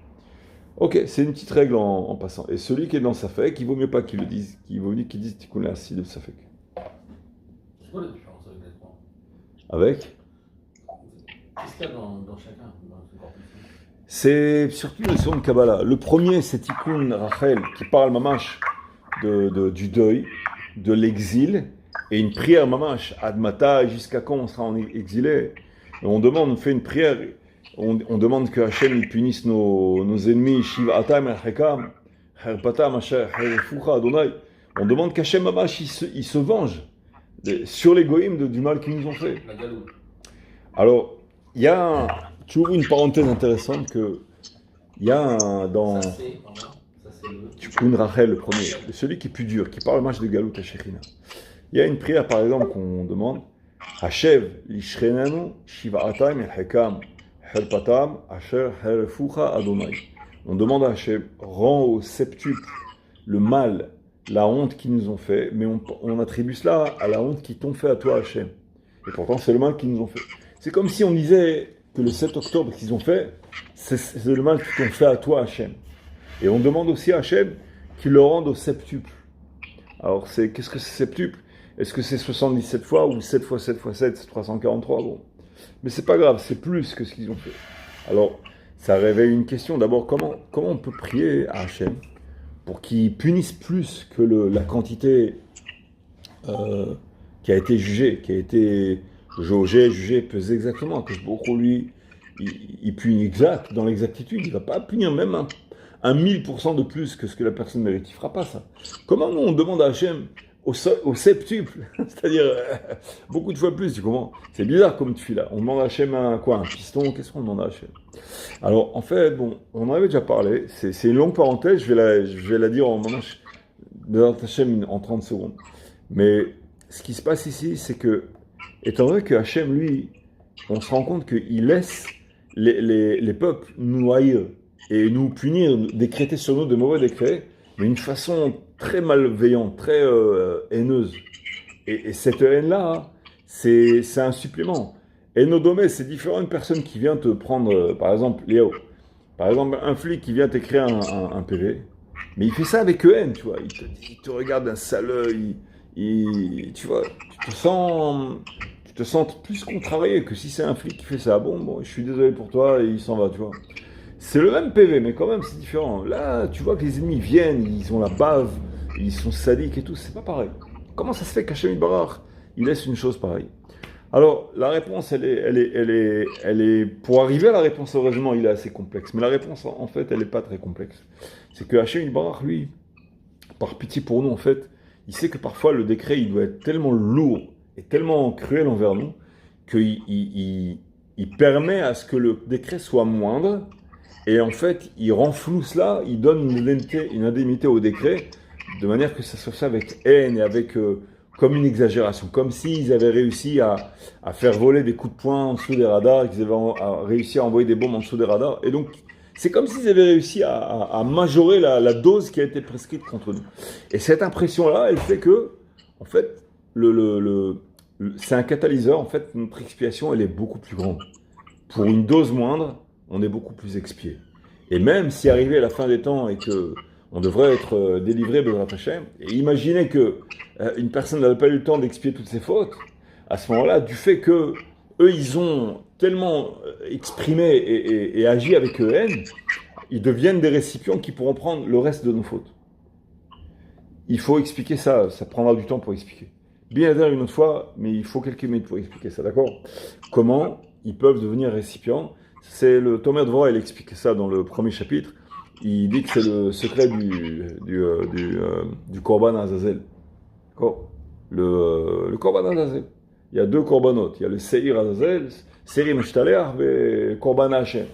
Ok, c'est une petite règle en passant. Et celui qui est dans sa fake, il vaut mieux pas qu'il le dise, il vaut mieux qu'il dise Tikkun Léa si de sa fake. C'est quoi la différence avec les trois? Avec? Qu'est-ce qu'il y a dans chacun, dans ce corpus? C'est surtout le second de Kabbalah. Le premier, c'est Tikkun Rachel, qui parle mamash du deuil, de l'exil, et une prière mamash, Admata, jusqu'à quand on sera en exilé. Et on fait une prière, on demande que Hachem il punisse nos ennemis, Shiva Atam, Hekam, Herpatam, Asher, Herfucha, Adonai. On demande qu'Hachem mamash il se venge sur les goïms du mal qu'ils nous ont fait. La galoute. Alors, il y a tu ouvres une parenthèse intéressante que il y a dans Ça, c'est, pardon, ça, c'est le. Tikkun Rachel, le premier, celui qui est plus dur, qui parle match de Galout à Shechina. Il y a une prière, par exemple, qu'on demande Hashev lishrenanu shiva'atam el-hekam helpatam asher herfucha Adonai. On demande à Hashem, rends au septuple le mal, la honte qu'ils nous ont fait, mais on attribue cela à la honte qu'ils t'ont fait à toi, Hashem. Et pourtant, c'est le mal qu'ils nous ont fait. C'est comme si on disait que le 7 octobre qu'ils ont fait, c'est le mal qu'ils t'ont fait à toi, Hashem. Et on demande aussi à Hashem qu'il le rende au septuple. Alors, qu'est-ce que c'est septuple? Est-ce que c'est 77 fois ou 7 fois 7 fois 7, c'est 343? Bon. Mais c'est pas grave, c'est plus que ce qu'ils ont fait. Alors, ça réveille une question. D'abord, comment on peut prier à Hashem pour qu'il punisse plus que la quantité qui a été jugée, qui a été jaugée, jugée, pesée exactement, que beaucoup lui, il punit exact, dans l'exactitude, il ne va pas punir même un 1000% de plus que ce que la personne mérite, il ne fera pas ça. Comment nous on demande à Hachem au septuple, c'est-à-dire beaucoup de fois plus, tu comprends? C'est bizarre comme tu fais là, on demande à Hachem un piston, qu'est-ce qu'on demande à Hachem? Alors en fait, bon, on en avait déjà parlé, c'est une longue parenthèse, je vais la dire en Hachem en 30 secondes. Mais ce qui se passe ici, c'est que, étant donné que Hachem, lui, on se rend compte qu'il laisse les peuples nous haïr et nous punir, décréter sur nous de mauvais décrets, mais d'une façon très malveillante, très haineuse. Et cette haine-là, c'est un supplément. Et nos domaines, c'est différent d'une personne qui vient te prendre, par exemple, Léo, par exemple, un flic qui vient t'écrire un PV, mais il fait ça avec haine, tu vois, il te regarde d'un sale œil, tu vois, tu te sens plus contrarié que si c'est un flic qui fait ça. Bon, je suis désolé pour toi, et il s'en va, tu vois. C'est le même PV, mais quand même, c'est différent. Là, tu vois que les ennemis viennent, ils ont la bave, ils sont sadiques et tout, c'est pas pareil. Comment ça se fait qu'Hachem Yitbarach, il laisse une chose pareille? Alors, la réponse, elle est, pour arriver à la réponse, heureusement, il est assez complexe. Mais la réponse, en fait, elle n'est pas très complexe. C'est que Hachem Yitbarach, lui, par pitié pour nous, en fait, il sait que parfois, le décret, il doit être tellement lourd et tellement cruel envers nous, qu'il permet à ce que le décret soit moindre. Et en fait, il rend flou cela, il donne une indemnité au décret, de manière que ça soit fait avec haine et avec comme une exagération, comme s'ils avaient réussi à faire voler des coups de poing en dessous des radars, qu'ils avaient réussi à envoyer des bombes en dessous des radars. Et donc, c'est comme s'ils avaient réussi à majorer la dose qui a été prescrite contre nous. Et cette impression-là, elle fait que, en fait, c'est un catalyseur. En fait, notre expiation, elle est beaucoup plus grande. Pour une dose moindre, on est beaucoup plus expié. Et même si arrivé à la fin des temps et que on devrait être délivré de notre Hachem, et imaginez que une personne n'avait pas eu le temps d'expier toutes ses fautes, à ce moment-là, du fait que eux, ils ont tellement exprimé et agi avec haine, ils deviennent des récipients qui pourront prendre le reste de nos fautes. Il faut expliquer ça prendra du temps pour expliquer. Bien dire une autre fois, mais il faut quelques minutes pour expliquer ça, d'accord? Comment ils peuvent devenir récipients? C'est le Tomer Dvorah, il explique ça dans le premier chapitre. Il dit que c'est le secret du Korban Azazel. D'accord? Le Korban Azazel. Il y a deux Korbanot. Il y a le Seir Azazel, Seir Meshtaleach et Korban Hashem.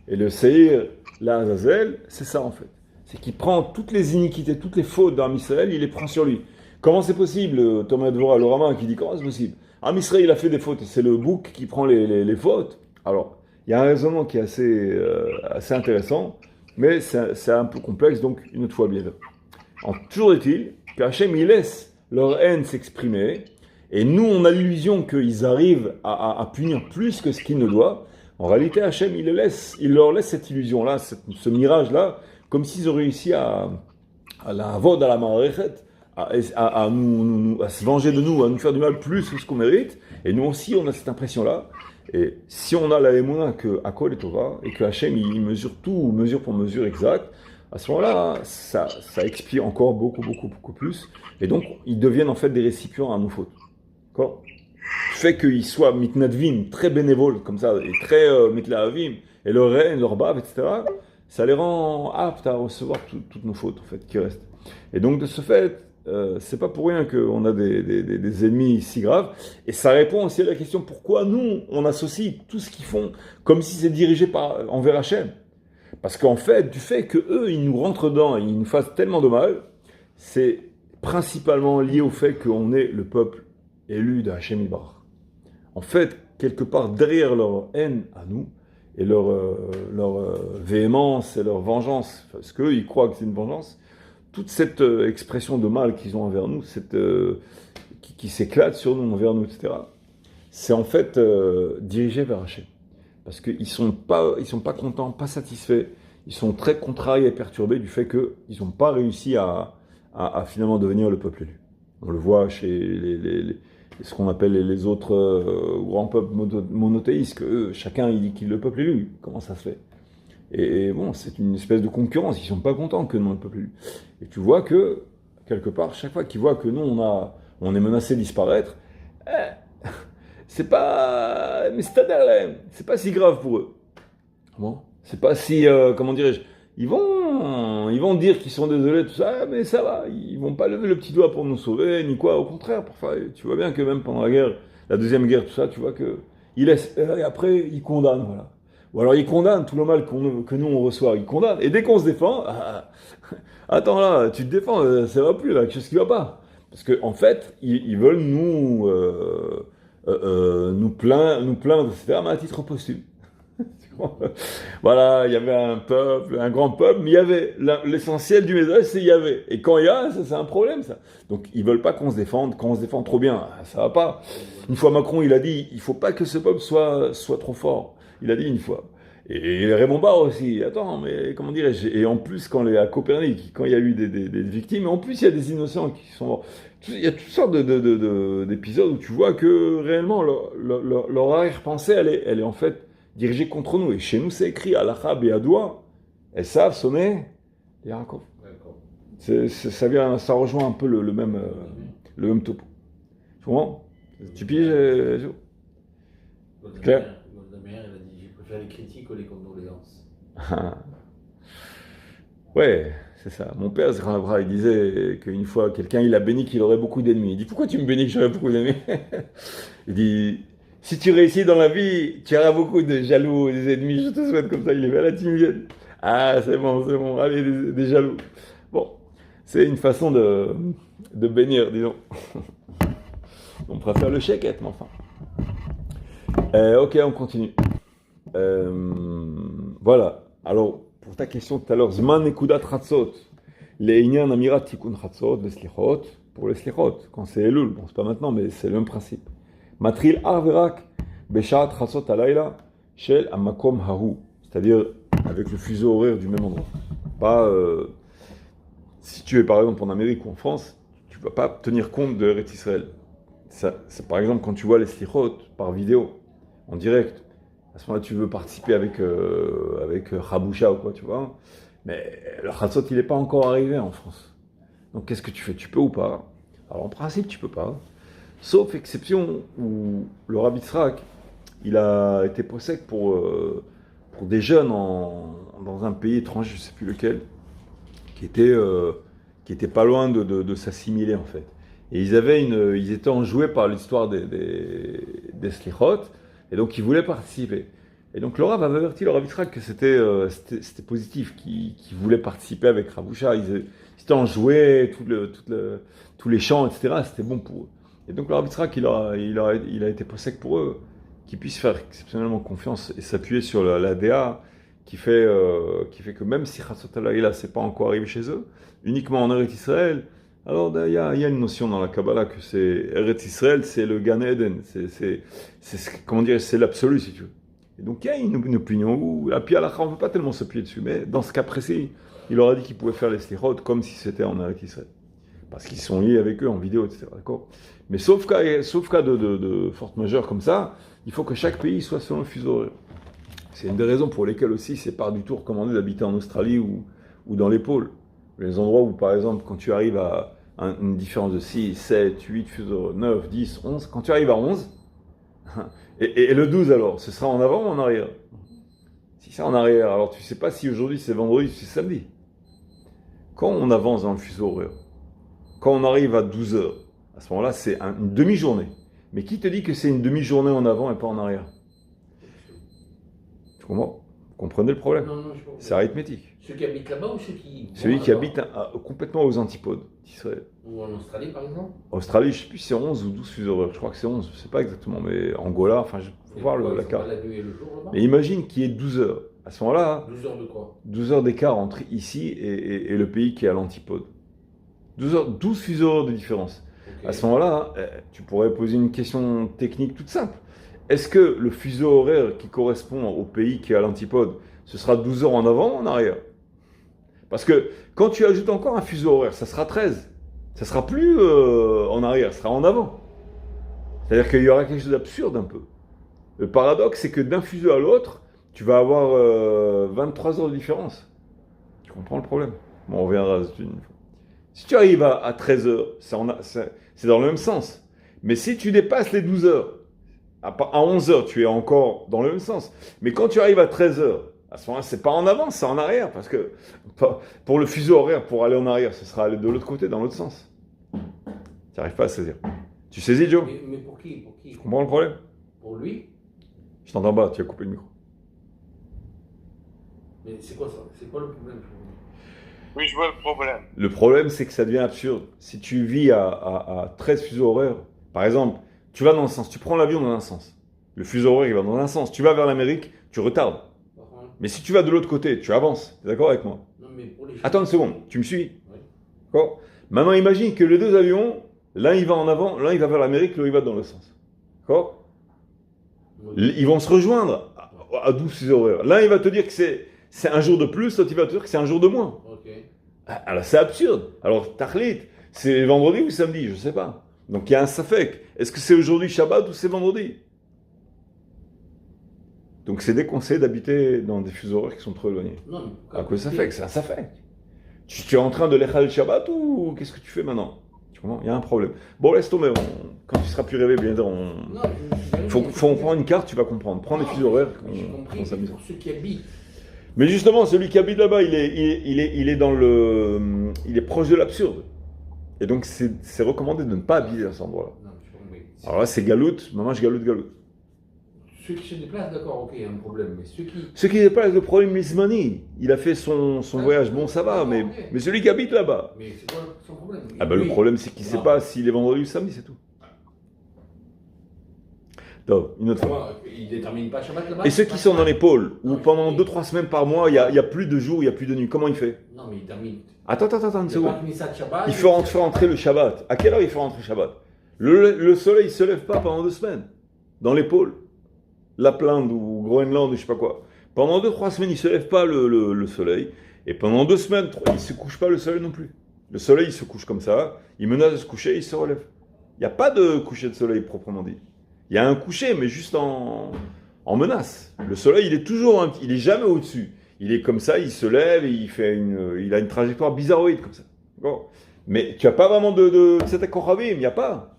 Et le Seir, l'Azazel, c'est ça en fait. C'est qu'il prend toutes les iniquités, toutes les fautes d'Am Israël, il les prend sur lui. Comment c'est possible? Tomer Dvorah, le Rama, qui dit comment c'est possible? Am Israël, il a fait des fautes, c'est le bouc qui prend les fautes. Alors, il y a un raisonnement qui est assez intéressant, mais c'est un peu complexe, donc une autre fois bien. Toujours est-il qu'Hachem, il laisse leur haine s'exprimer, et nous, on a l'illusion qu'ils arrivent à punir plus que ce qu'ils ne doivent. En réalité, Hachem, il leur laisse cette illusion-là, ce mirage-là, comme s'ils ont réussi à la vod, à la maréchet, à se venger de nous, à nous faire du mal plus que ce qu'on mérite, et nous aussi, on a cette impression-là. Et si on a la émouna que Akol est Tova, et que Hachem, il mesure tout, mesure pour mesure exact, à ce moment-là, ça expire encore beaucoup plus. Et donc, ils deviennent en fait des récipients à nos fautes. D'accord ? Le fait qu'ils soient mitnadvim, très bénévoles, comme ça, et très mitlahavim, et leur reine, leur bave, etc., ça les rend aptes à recevoir toutes nos fautes, en fait, qui restent. Et donc, de ce fait, c'est pas pour rien qu'on a des ennemis si graves. Et ça répond aussi à la question pourquoi nous, on associe tout ce qu'ils font comme si c'est dirigé envers Hachem. Parce qu'en fait, du fait qu'eux, ils nous rentrent dedans et ils nous fassent tellement de mal, c'est principalement lié au fait qu'on est le peuple élu de Hachem Yitbarach. En fait, quelque part, derrière leur haine à nous, et leur véhémence et leur vengeance, parce qu'eux, ils croient que c'est une vengeance, toute cette expression de mal qu'ils ont envers nous, qui s'éclate sur nous, envers nous, etc., c'est en fait dirigé vers Hachem. Parce qu'ils sont pas contents, pas satisfaits, ils sont très contrariés et perturbés du fait qu'ils n'ont pas réussi à finalement devenir le peuple élu. On le voit chez ce qu'on appelle les autres grands peuples monothéistes, que eux, chacun il dit qu'il est le peuple élu. Comment ça se fait ? Et bon, c'est une espèce de concurrence, ils ne sont pas contents que nous, le peuple élu. Et tu vois que, quelque part, chaque fois qu'ils voient que nous, on est menacé de disparaître, c'est pas... Mais c'est pas si grave pour eux. Bon, c'est pas si... comment dirais-je ? Ils vont dire qu'ils sont désolés, tout ça, mais ça va, ils vont pas lever le petit doigt pour nous sauver, ni quoi, au contraire, tu vois bien que même pendant la deuxième guerre, tout ça, tu vois que ils laissent, et après, ils condamnent, voilà. Ou alors ils condamnent tout le mal que nous on reçoit, ils condamnent, et dès qu'on se défend, attends là, tu te défends, ça va plus là, qu'est-ce qui va pas ? Parce qu'en fait, ils veulent nous plaindre, etc., mais à titre posthume. Voilà, il y avait un grand peuple, mais il y avait l'essentiel du message, c'est il y avait. Et quand il y a, ça, c'est un problème, ça. Donc ils veulent pas qu'on se défende. Quand on se défend trop bien, ça va pas. Une fois Macron, il a dit, il faut pas que ce peuple soit trop fort. Il a dit une fois. Et Raymond Barre aussi. Attends, mais comment dirais-je ? Et en plus, à Copernic, quand il y a eu des victimes, en plus il y a des innocents qui sont morts. Il y a toutes sortes d'épisodes où tu vois que réellement leur arrière-pensée, elle est en fait dirigés contre nous. Et chez nous, c'est écrit Alachab et Adoua. Elles savent sonner les Yaakov. Ça rejoint un peu le même topo. Tu comprends ? Tu piges, Jo ? C'est clair ? Goldamer, elle a dit je préfère les critiques ou les condoléances. Ouais, c'est ça. Mon père, Zechron Abraham, il disait qu'une fois, quelqu'un, il a béni qu'il aurait beaucoup d'ennemis. Il dit, pourquoi tu me bénis que j'aurais beaucoup d'ennemis ? Il dit, si tu réussis dans la vie, tu auras beaucoup de jaloux, des ennemis, je te souhaite comme ça, il est là, tu me viens. Ah, c'est bon, allez, des jaloux. Bon, c'est une façon de bénir, disons. On préfère le sheket, mais enfin. Ok, on continue. Voilà. Alors, pour ta question tout à l'heure, Zman Nekudat Chatzot, Le'inyan Amirat Tikun Chatzot, les Slichot, pour les Slichot, quand c'est Elul, bon, c'est pas maintenant, mais c'est le même principe. Matril Arverak, Beshat Chatzot Alayla, Shel Amakom Hahu, c'est-à-dire avec le fuseau horaire du même endroit. Pas, si tu es par exemple en Amérique ou en France, tu ne vas pas tenir compte de Eretz Israël. C'est par exemple quand tu vois les Slichot par vidéo, en direct. À ce moment-là, tu veux participer avec Haboucha ou quoi, tu vois. Mais le Chatzot, il n'est pas encore arrivé en France. Donc, qu'est-ce que tu fais ? Tu peux ou pas ? Alors, en principe, tu peux pas. Sauf exception où le Rabbi Tzrak, il a été possède pour des jeunes dans un pays étranger, je ne sais plus lequel, qui était pas loin de s'assimiler, en fait. Et ils étaient enjoués par l'histoire des Slichot, et donc ils voulaient participer. Et donc le Rav avait averti le Rav Yitzhak que c'était positif, qu'ils voulaient participer avec Raboucha. Ils étaient enjoués, tous les chants, etc. C'était bon pour eux. Et donc le Rav Yitzhak, il a été possède pour eux, qu'ils puissent faire exceptionnellement confiance et s'appuyer sur la DA qui fait que même si Chatzot Halayla c'est pas encore arrivé chez eux, uniquement en Eretz Israël. Alors, il y a une notion dans la Kabbalah que c'est Eretz Israël, c'est le Gan Eden, c'est l'absolu, si tu veux. Et donc, il y a une opinion où, à Pi Halakha, on ne peut pas tellement s'appuyer dessus, mais dans ce cas précis, il leur a dit qu'il pouvait faire les Slichot comme si c'était en Eretz Israël. parce qu'ils sont liés avec eux en vidéo, etc. D'accord? Mais sauf cas de force majeure comme ça, il faut que chaque pays soit selon le fuseau horaire. C'est une des raisons pour lesquelles aussi c'est pas du tout recommandé d'habiter en Australie ou dans les pôles. Les endroits où, par exemple, quand tu arrives à une différence de 6, 7, 8 fuseaux, 9, 10, 11, quand tu arrives à 11, et le 12 alors, ce sera en avant ou en arrière? Si c'est en arrière, alors tu sais pas si aujourd'hui c'est vendredi ou c'est samedi. Quand on avance dans le fuseau horaire, quand on arrive à 12 heures, à ce moment-là, c'est une demi-journée. Mais qui te dit que c'est une demi-journée en avant et pas en arrière? Tu comprends? Vous comprenez le problème? Non, je comprends. C'est arithmétique. Ceux qui habitent là-bas ou ceux qui... Celui qui habite complètement aux antipodes d'Israël. Ou en Australie, par exemple? Australie, je ne sais plus si c'est 11 ou 12 fuseaux horaires. Je crois que c'est 11, je ne sais pas exactement. Mais Angola, enfin, je faut voir la carte. La nuit et le jour, là-bas? Mais imagine qu'il y ait 12 heures. À ce moment-là, 12 heures de quoi? 12 heures d'écart entre ici et le pays qui est à l'antipode. 12 fuseaux horaires de différence. Okay. À ce moment-là, tu pourrais poser une question technique toute simple. Est-ce que le fuseau horaire qui correspond au pays qui est à l'antipode, ce sera 12 heures en avant ou en arrière? Parce que quand tu ajoutes encore un fuseau horaire, ça sera 13. Ça sera plus en arrière, ça sera en avant. C'est-à-dire qu'il y aura quelque chose d'absurde un peu. Le paradoxe, c'est que d'un fuseau à l'autre, tu vas avoir 23 heures de différence. Tu comprends le problème? Bon, on reviendra là-dessus une fois. Si tu arrives à 13 heures, c'est dans le même sens. Mais si tu dépasses les 12 heures, à 11 heures, tu es encore dans le même sens. Mais quand tu arrives à 13 heures, à ce moment-là, c'est pas en avant, c'est en arrière. Parce que pour le fuseau horaire, pour aller en arrière, ce sera aller de l'autre côté, dans l'autre sens. Tu n'arrives pas à saisir. Tu saisis, Joe? Mais pour qui? Tu comprends le problème? Pour lui? Je t'entends pas, tu as coupé le micro. Mais c'est quoi ça? C'est quoi le problème? Oui, je vois le problème. Le problème, c'est que ça devient absurde. Si tu vis à 13 fuseaux horaires, par exemple, tu vas dans un sens, tu prends l'avion dans un sens. Le fuseau horaire, il va dans un sens. Tu vas vers l'Amérique, tu retardes. Mais si tu vas de l'autre côté, tu avances. Tu es d'accord avec moi? Non, mais pour les... Attends une seconde, tu me suis? Oui. D'accord? Maintenant, imagine que les deux avions, l'un il va en avant, l'un il va vers l'Amérique, l'autre il va dans le sens. D'accord? Oui. Ils vont se rejoindre à 12 fuseaux horaires. L'un il va te dire que c'est un jour de plus, l'autre il va te dire que c'est un jour de moins. Ok. Alors c'est absurde. Alors Tachlit, c'est vendredi ou samedi? Je ne sais pas. Donc il y a un safek. Est-ce que c'est aujourd'hui Shabbat ou c'est vendredi? Donc c'est déconseillé d'habiter dans des fuseaux horaires qui sont trop éloignés. Non, À quoi ça fait? C'est un safek. Tu es en train de l'échal Shabbat ou qu'est-ce que tu fais maintenant? Tu comprends? Il y a un problème. Bon, laisse tomber. Quand tu seras plus rêvé, bien sûr, Non, faut prendre une carte, tu vas comprendre. Prends les fuseaux horaires, J'ai compris, on mais s'amuse. pour ceux qui habitent. Mais justement, celui qui habite là-bas, il est proche de l'absurde. Et donc, c'est recommandé de ne pas habiter à cet endroit-là. Non, j'ai compris. Alors là, c'est galoute, maman, je galoute. Ceux qui se déplacent, d'accord, ok, il y a un problème. Mais ceux qui. Ceux qui déplacent le problème, Lismani, il a fait son voyage, bon, ça va, mais celui qui habite là-bas. Mais c'est quoi son problème? Ah ben, le problème, c'est qu'il ne sait pas s'il est vendredi ou samedi, c'est tout. Donc, une autre fois. Ils ne déterminent pas Shabbat là-bas? Et ceux qui sont dans les pôles, où Non, pendant mais- 2-3 semaines par mois, il y a plus de jours, il n'y a plus de nuit, comment il fait? Non, mais ils terminent. Attends, une Il n'y a seconde. pas Knesset Shabbat. Il faut rentrer le Shabbat. À quelle heure il faut rentrer le Shabbat? Le soleil ne se lève pas pendant 2 semaines. Dans les pôles. Lapland ou Groenland ou je sais pas quoi. Pendant 2-3 semaines, il ne se lève pas le soleil. Et pendant 2 semaines, il ne se couche pas le soleil non plus. Le soleil, il se couche comme ça. Il menace de se coucher, il se relève. Il n'y a pas de coucher de soleil proprement dit. Il y a un coucher, mais juste en menace. Le soleil, il est toujours, il est jamais au-dessus. Il est comme ça, il se lève et il a une trajectoire bizarroïde comme ça. D'accord? Mais tu n'as pas vraiment de cet Kochavim, il n'y a pas.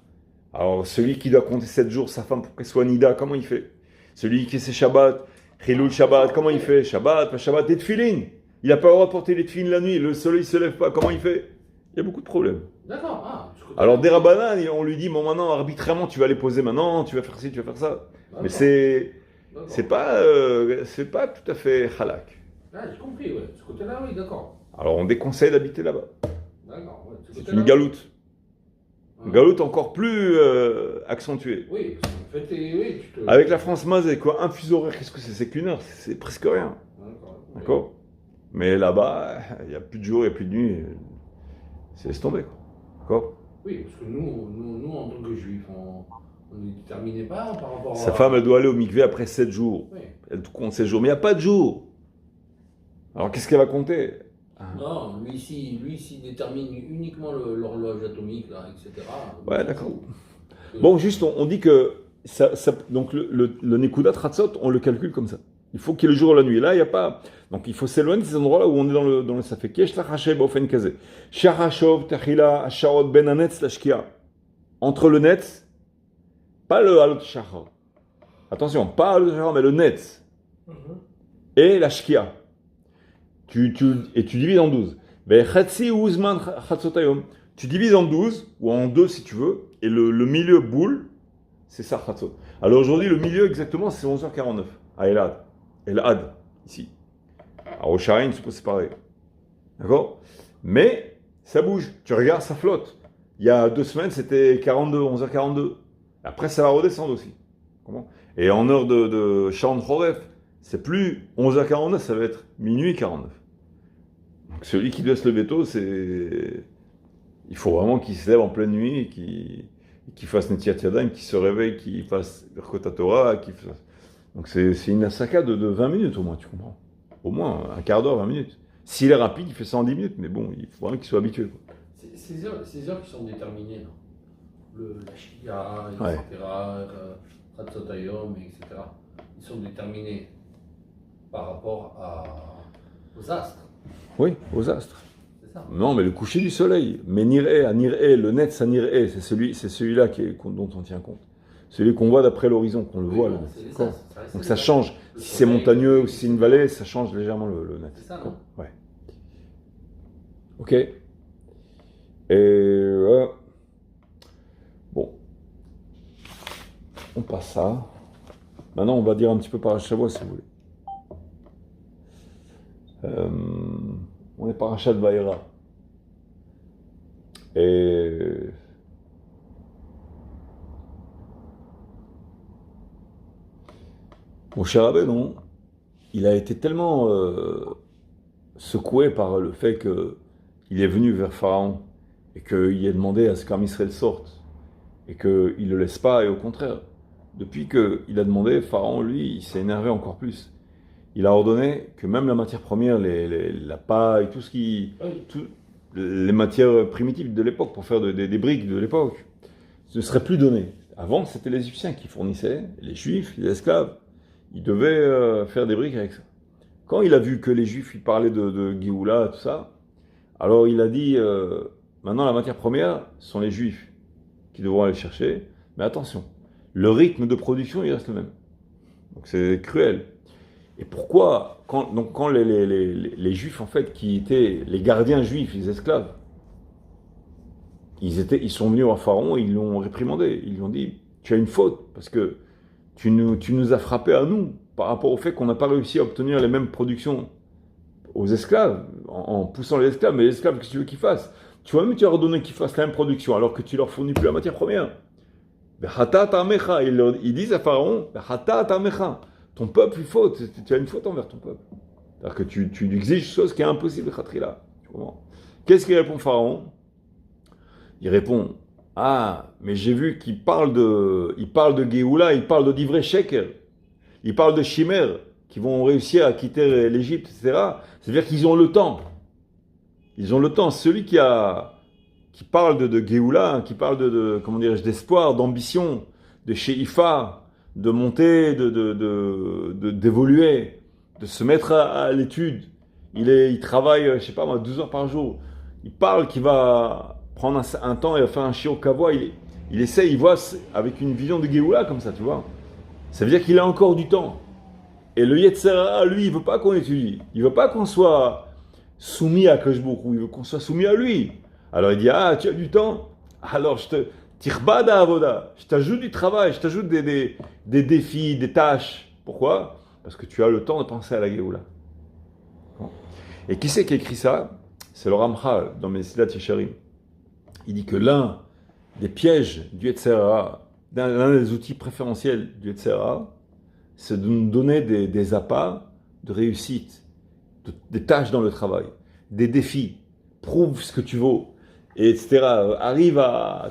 Alors, celui qui doit compter 7 jours, sa femme, pour qu'elle soit Nida, comment il fait? Celui qui c'est Shabbat, Chilul Shabbat, comment il fait? Shabbat, pas Shabbat, des tefilin. Il n'a pas le droit de porter les tefilin la nuit, le soleil ne se lève pas, comment il fait? Il y a beaucoup de problèmes. D'accord. Alors, des Rabbanan, on lui dit, bon, maintenant, arbitrairement, tu vas les poser maintenant, tu vas faire ci, tu vas faire ça. Mais c'est pas tout à fait halak. Ah, j'ai compris, ouais. Ce côté-là, oui, d'accord. Alors, on déconseille d'habiter là-bas. D'accord, ouais. Ce C'est côté-là, une galoute. Une ouais. galoute encore plus accentuée. Oui, parce qu'en fait, oui, tu te. Avec la France Mazé, quoi, un fuseau horaire, qu'est-ce que c'est? C'est qu'une heure, c'est presque rien. D'accord. D'accord? Mais là-bas, il n'y a plus de jour, il n'y a plus de nuit. C'est laisse tomber, quoi. D'accord? Oui, parce que nous, en tant que juifs, on ne déterminait pas par rapport à. Sa femme, elle doit aller au mikvé après 7 jours. Oui. Elle compte 7 jours, mais il n'y a pas de jour. Alors qu'est-ce qu'elle va compter? Non, lui, s'il détermine uniquement l'horloge atomique, là, etc. Ouais, d'accord. Bon, juste, on dit que donc le Nekudat Hatzot, on le calcule comme ça. Il faut qu'il y ait le jour et la nuit. Là, il n'y a pas. Donc, il faut s'éloigner de ces endroits-là où on est dans le Safek. Yesh Lachashay Baofen Kaze. Shachashov, Techila, Asharot, Ben Anetz, Lashkia. Entre le Netz, pas le Halot Shachar. Attention, pas Halot Shachar, mais le Netz. Et la Shkia. Et tu divises en 12. Chatsi ou Uzman Chatzotayom. Tu divises en 12, ou en 2 si tu veux, et le milieu boule, c'est ça Chatzot. Alors aujourd'hui, le milieu exactement, c'est 11h49, à Elad. Elad, ici. À Rochaïn, c'est pareil. D'accord? Mais ça bouge. Tu regardes, ça flotte. Il y a 2 semaines, c'était 42, 11h42. Après, ça va redescendre aussi. Comment? Et en heure de Sharon Choref, c'est plus 11h49, ça va être minuit 49. Donc celui qui doit se lever tôt, c'est... Il faut vraiment qu'il se lève en pleine nuit, qu'il fasse Netiat Yadayim, qu'il se réveille, qu'il fasse Berkot Torah, Donc c'est une asaka de 20 minutes au moins, tu comprends? Au moins un quart d'heure, 20 minutes. S'il est rapide, il fait ça en 10 minutes, mais bon, il faut vraiment qu'il soit habitué. Quoi. Ces heures qui sont déterminées, là. La Shkia, Ouais. etc., Chatzotayom, etc., ils sont déterminés par rapport aux astres. Oui, aux astres. C'est ça. Non, mais le coucher du soleil. Mais Nir'e, à Nir'e, le net, ça Nir'e, c'est celui-là dont on tient compte. Celui qu'on voit d'après l'horizon, qu'on le voit. Non, Là. c'est les D'accord. astres, Donc c'est ça les change. astres. Le Si c'est soleil, montagneux ou si c'est une vallée, ça change légèrement le net. C'est ça, D'accord. non? Ouais. Ok. Et bon, on passe ça. Maintenant, on va dire un petit peu par Shavuot, si vous voulez. On est parachat de Vaïra. Et mon cher Abbé, non, il a été tellement secoué par le fait qu'il est venu vers Pharaon et qu'il ait demandé à ce qu'Am Israël sorte et qu'il ne le laisse pas, et au contraire, depuis qu'il a demandé, Pharaon, lui, il s'est énervé encore plus. Il a ordonné que même la matière première, la paille, les matières primitives de l'époque, pour faire des briques de l'époque, ne seraient plus données. Avant, c'était les Égyptiens qui fournissaient, les Juifs, les esclaves. Ils devaient faire des briques avec ça. Quand il a vu que les Juifs ils parlaient de Géoula, tout ça, alors il a dit, maintenant la matière première, ce sont les Juifs qui devront aller chercher, mais attention, le rythme de production, il reste le même. Donc c'est cruel. Et pourquoi, quand les Juifs, en fait, qui étaient les gardiens juifs, les esclaves, ils sont venus à Pharaon et ils l'ont réprimandé. Ils lui ont dit, tu as une faute, parce que tu nous as frappé à nous, par rapport au fait qu'on n'a pas réussi à obtenir les mêmes productions aux esclaves, en poussant les esclaves. Mais les esclaves, qu'est-ce que tu veux qu'ils fassent? Tu vois, même tu leur as donné qu'ils fassent la même production, alors que tu leur fournis plus la matière première. Ils disent à Pharaon, ton peuple, il faute, tu as une faute envers ton peuple. C'est-à-dire que tu exiges chose qui est impossible, Khatrila. Qu'est-ce qu'il répond Pharaon? Il répond, ah, mais j'ai vu qu'il parle de Géoula, il parle de d'Ivrei Sheker, il parle de chimères qui vont réussir à quitter l'Égypte, etc. C'est-à-dire qu'ils ont le temps. Ils ont le temps. Celui qui parle de Géoula, qui parle comment dirais-je, d'espoir, d'ambition, de Sheifa, de monter, d'évoluer, de se mettre à l'étude. Il travaille, je sais pas moi, 12 heures par jour. Il parle qu'il va prendre un temps et faire un shiur kavua. Il essaie, il voit avec une vision de Géoula comme ça, tu vois. Ça veut dire qu'il a encore du temps. Et le Yetzer Hara, lui, il veut pas qu'on étudie. Il veut pas qu'on soit soumis à Akadosh Baruch Hu. Il veut qu'on soit soumis à lui. Alors il dit, ah, tu as du temps? Alors Tirbada Avoda, je t'ajoute du travail, je t'ajoute des défis, des tâches. Pourquoi? Parce que tu as le temps de penser à la Géoula. Et qui c'est qui écrit ça? C'est le Ramchal dans Mesilat Yesharim. Il dit que l'un des pièges du Yetzer Hara, l'un des outils préférentiels du Yetzer Hara, c'est de nous donner des appâts de réussite, des tâches dans le travail, des défis. Prouve ce que tu vaux, et etc.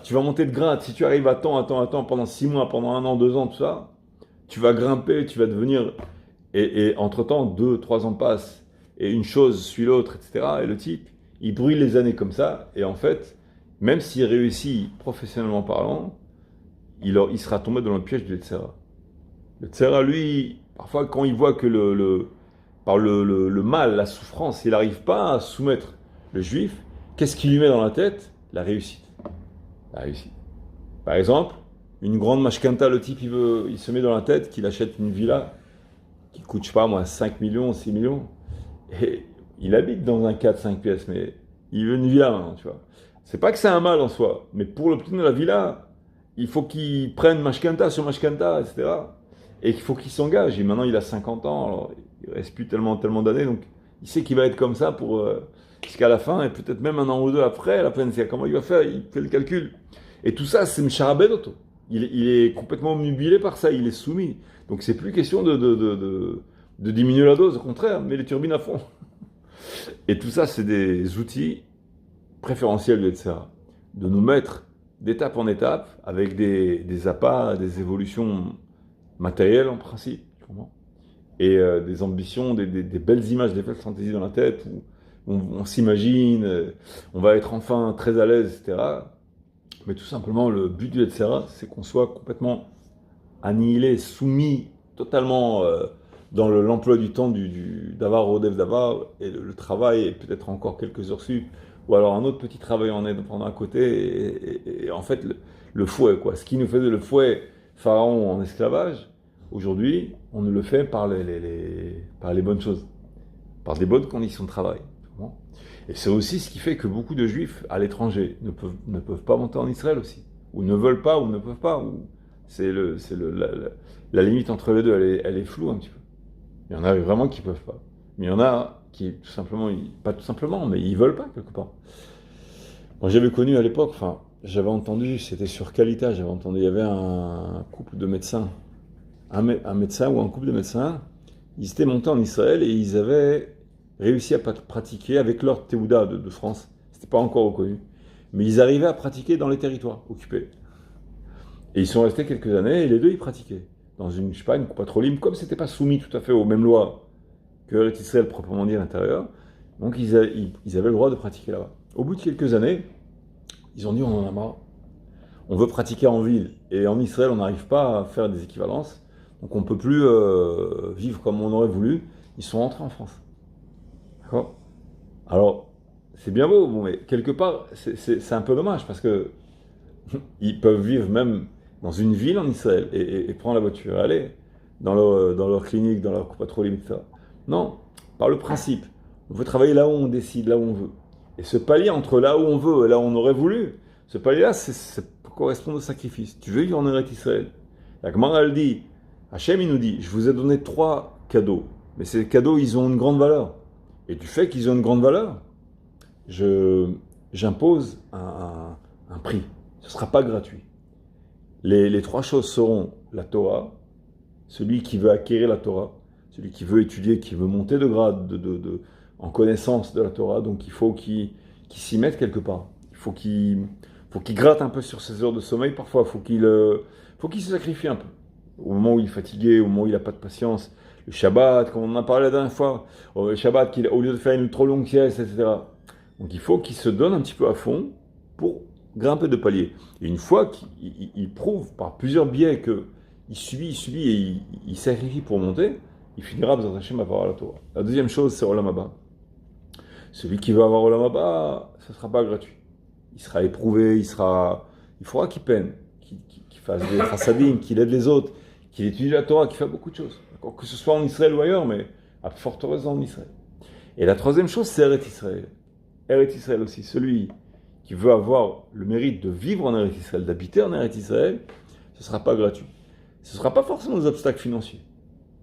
Tu vas monter de grade. Si tu arrives à temps, pendant 6 mois, pendant 1 an, 2 ans, tout ça, tu vas grimper, tu vas devenir... Et entre-temps, 2, 3 ans passent, et une chose suit l'autre, etc. Et le type, il brûle les années comme ça, et en fait, même s'il réussit professionnellement parlant, il sera tombé dans le piège du Yetzirah. Le Yetzirah, lui, parfois quand il voit que par le mal, la souffrance, il n'arrive pas à soumettre le juif, qu'est-ce qu'il lui met dans la tête? La réussite. La réussite. Par exemple, une grande mashkanta, le type, il se met dans la tête qu'il achète une villa qui coûte, je sais pas moi, 5 millions, 6 millions. Et il habite dans un 4-5 pièces, mais il veut une villa maintenant, tu vois. C'est pas que c'est un mal en soi, mais pour l'obtenir la villa, il faut qu'il prenne mashkanta sur mashkanta, etc. Et qu'il faut qu'il s'engage. Et maintenant, il a 50 ans, alors il reste plus tellement d'années, donc il sait qu'il va être comme ça jusqu'à la fin, et peut-être même un an ou deux après, la peine, c'est comment il va faire, il fait le calcul. Et tout ça, c'est Msharabed Oto. Il est complètement omnubilé par ça, il est soumis. Donc c'est plus question de diminuer la dose, au contraire, mais les turbines à fond. Et tout ça, c'est des outils préférentiels de Yetzirah. De nous mettre d'étape en étape, avec des appâts, des évolutions matérielles en principe, et des ambitions, des belles images, des belles fantaisies dans la tête, où on s'imagine, on va être enfin très à l'aise, etc. Mais tout simplement, le but du Yetzirah, c'est qu'on soit complètement annihilé, soumis totalement dans l'emploi du temps d'avar Rodev Davar, et le travail, et peut-être encore quelques heures sup, ou alors un autre petit travail en indépendant à côté, et en fait, le fouet, quoi. Ce qui nous faisait le fouet pharaon en esclavage, aujourd'hui, on nous le fait par les bonnes choses, par des bonnes conditions de travail. Et c'est aussi ce qui fait que beaucoup de juifs à l'étranger ne peuvent pas monter en Israël aussi, ou ne veulent pas, ou ne peuvent pas. La limite entre les deux, elle est floue un petit peu. Il y en a vraiment qui ne peuvent pas. Mais il y en a qui, tout simplement, pas tout simplement, mais ils ne veulent pas quelque part. Moi, j'avais connu à l'époque, j'avais entendu, c'était sur Kalita, il y avait un couple de médecins, un médecin ou un couple de médecins, ils étaient montés en Israël et ils avaient réussi à pratiquer avec leur Théouda de France. C'était pas encore reconnu. Mais ils arrivaient à pratiquer dans les territoires occupés. Et ils sont restés quelques années et les deux, ils pratiquaient. Dans une, je sais pas, une coupatrolim, comme c'était pas soumis tout à fait aux mêmes lois que Eretz Israël proprement dit à l'intérieur. Donc ils avaient le droit de pratiquer là-bas. Au bout de quelques années, ils ont dit on en a marre. On veut pratiquer en ville. Et en Israël, on n'arrive pas à faire des équivalences. Donc on ne peut plus vivre comme on aurait voulu. Ils sont rentrés en France. D'accord? Alors, c'est bien beau, mais quelque part, c'est un peu dommage parce que ils peuvent vivre même dans une ville en Israël et prendre la voiture et aller dans leur clinique, dans leur patrouille, etc. Non, par le principe, on veut travailler là où on décide, là où on veut. Et ce palier entre là où on veut et là où on aurait voulu, ce palier-là, ça correspond au sacrifice. Tu veux vivre en Eretz Israël. La Gemara, elle dit, Hachem, il nous dit, je vous ai donné 3 cadeaux, mais ces cadeaux, ils ont une grande valeur. Et du fait qu'ils ont une grande valeur, j'impose un prix. Ce ne sera pas gratuit. Les 3 choses seront la Torah, celui qui veut acquérir la Torah, celui qui veut étudier, qui veut monter de grade en connaissance de la Torah, donc il faut qu'il s'y mette quelque part. Il faut qu'il gratte un peu sur ses heures de sommeil, parfois il faut qu'il se sacrifie un peu. Au moment où il est fatigué, au moment où il n'a pas de patience, le Shabbat, comme on en a parlé la dernière fois, le Shabbat, au lieu de faire une trop longue sieste, etc. Donc il faut qu'il se donne un petit peu à fond pour grimper de palier. Et une fois qu'il prouve par plusieurs biais qu'il subit et il sacrifie pour monter, il finira B'ezrat Hashem à avoir la Torah. La deuxième chose, c'est Olam Haba. Celui qui veut avoir Olam Haba, ce ne sera pas gratuit. Il sera éprouvé, il faudra qu'il peine, qu'il fasse des chassadim, qu'il aide les autres, qu'il étudie la Torah, qu'il fasse beaucoup de choses. Que ce soit en Israël ou ailleurs, mais à forte raison en Israël. Et la troisième chose, c'est Eretz Israël. Eretz Israël aussi, celui qui veut avoir le mérite de vivre en Eretz Israël, d'habiter en Eretz Israël, ce ne sera pas gratuit. Ce ne sera pas forcément des obstacles financiers.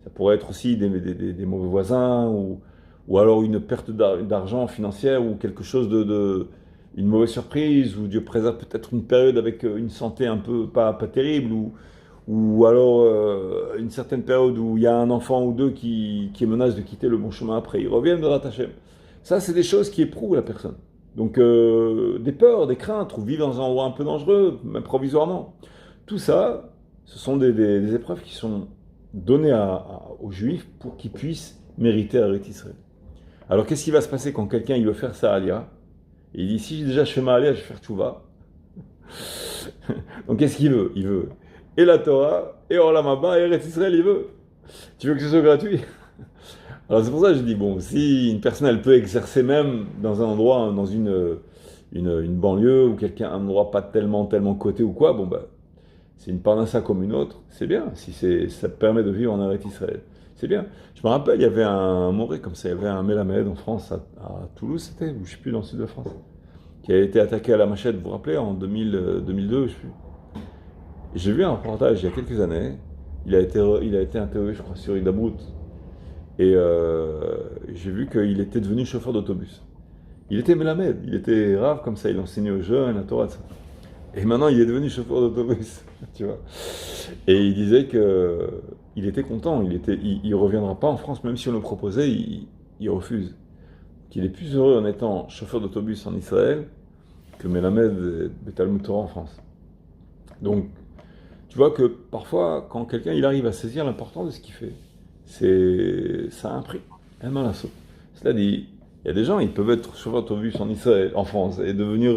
Ça pourrait être aussi des mauvais voisins, ou alors une perte d'argent financière, ou quelque chose une mauvaise surprise, ou Dieu préserve peut-être une période avec une santé un peu pas terrible, ou alors une certaine période où il y a un enfant ou deux qui menace de quitter le bon chemin après. Ils reviennent de B'ezrat Hashem. Ça, c'est des choses qui éprouvent la personne. Donc, des peurs, des craintes, ou vivre dans un endroit un peu dangereux, même provisoirement. Tout ça, ce sont des épreuves qui sont données aux Juifs pour qu'ils puissent mériter Eretz Israël. Alors qu'est-ce qui va se passer quand quelqu'un il veut faire sa alia? Il dit si déjà je fais ma alia, je vais faire tchouva. Donc qu'est-ce qu'il veut? Il veut et la Torah, et Olam Haba, et Eretz Israël, il veut. Tu veux que ce soit gratuit? Alors c'est pour ça que je dis, bon, si une personne elle peut exercer même dans un endroit, dans une banlieue, ou un endroit pas tellement coté ou quoi, bon bah, c'est une parnassa comme une autre, c'est bien, si ça te permet de vivre en Eretz Israël. C'est bien. Je me rappelle, il y avait un Moré comme ça, il y avait un Melamed en France, à Toulouse c'était, ou je sais plus, dans le sud de France, qui a été attaqué à la machette, vous vous rappelez, en 2002, je sais plus. Et j'ai vu un reportage il y a quelques années, il a été interviewé, je crois, sur Hidabout, et j'ai vu qu'il était devenu chauffeur d'autobus. Il était Melamed, il était rave comme ça, il enseignait aux jeunes la Torah, ça. Et maintenant, il est devenu chauffeur d'autobus, tu vois. Et il disait que il était content, il reviendra pas en France, même si on le proposait, il refuse. Qu'il est plus heureux en étant chauffeur d'autobus en Israël que Melamed de Talmud Torah en France. Donc, tu vois que parfois, quand quelqu'un il arrive à saisir l'importance de ce qu'il fait, ça a un prix. Cela dit, il y a des gens, ils peuvent être chauffeurs d'autobus en Israël, en France, et devenir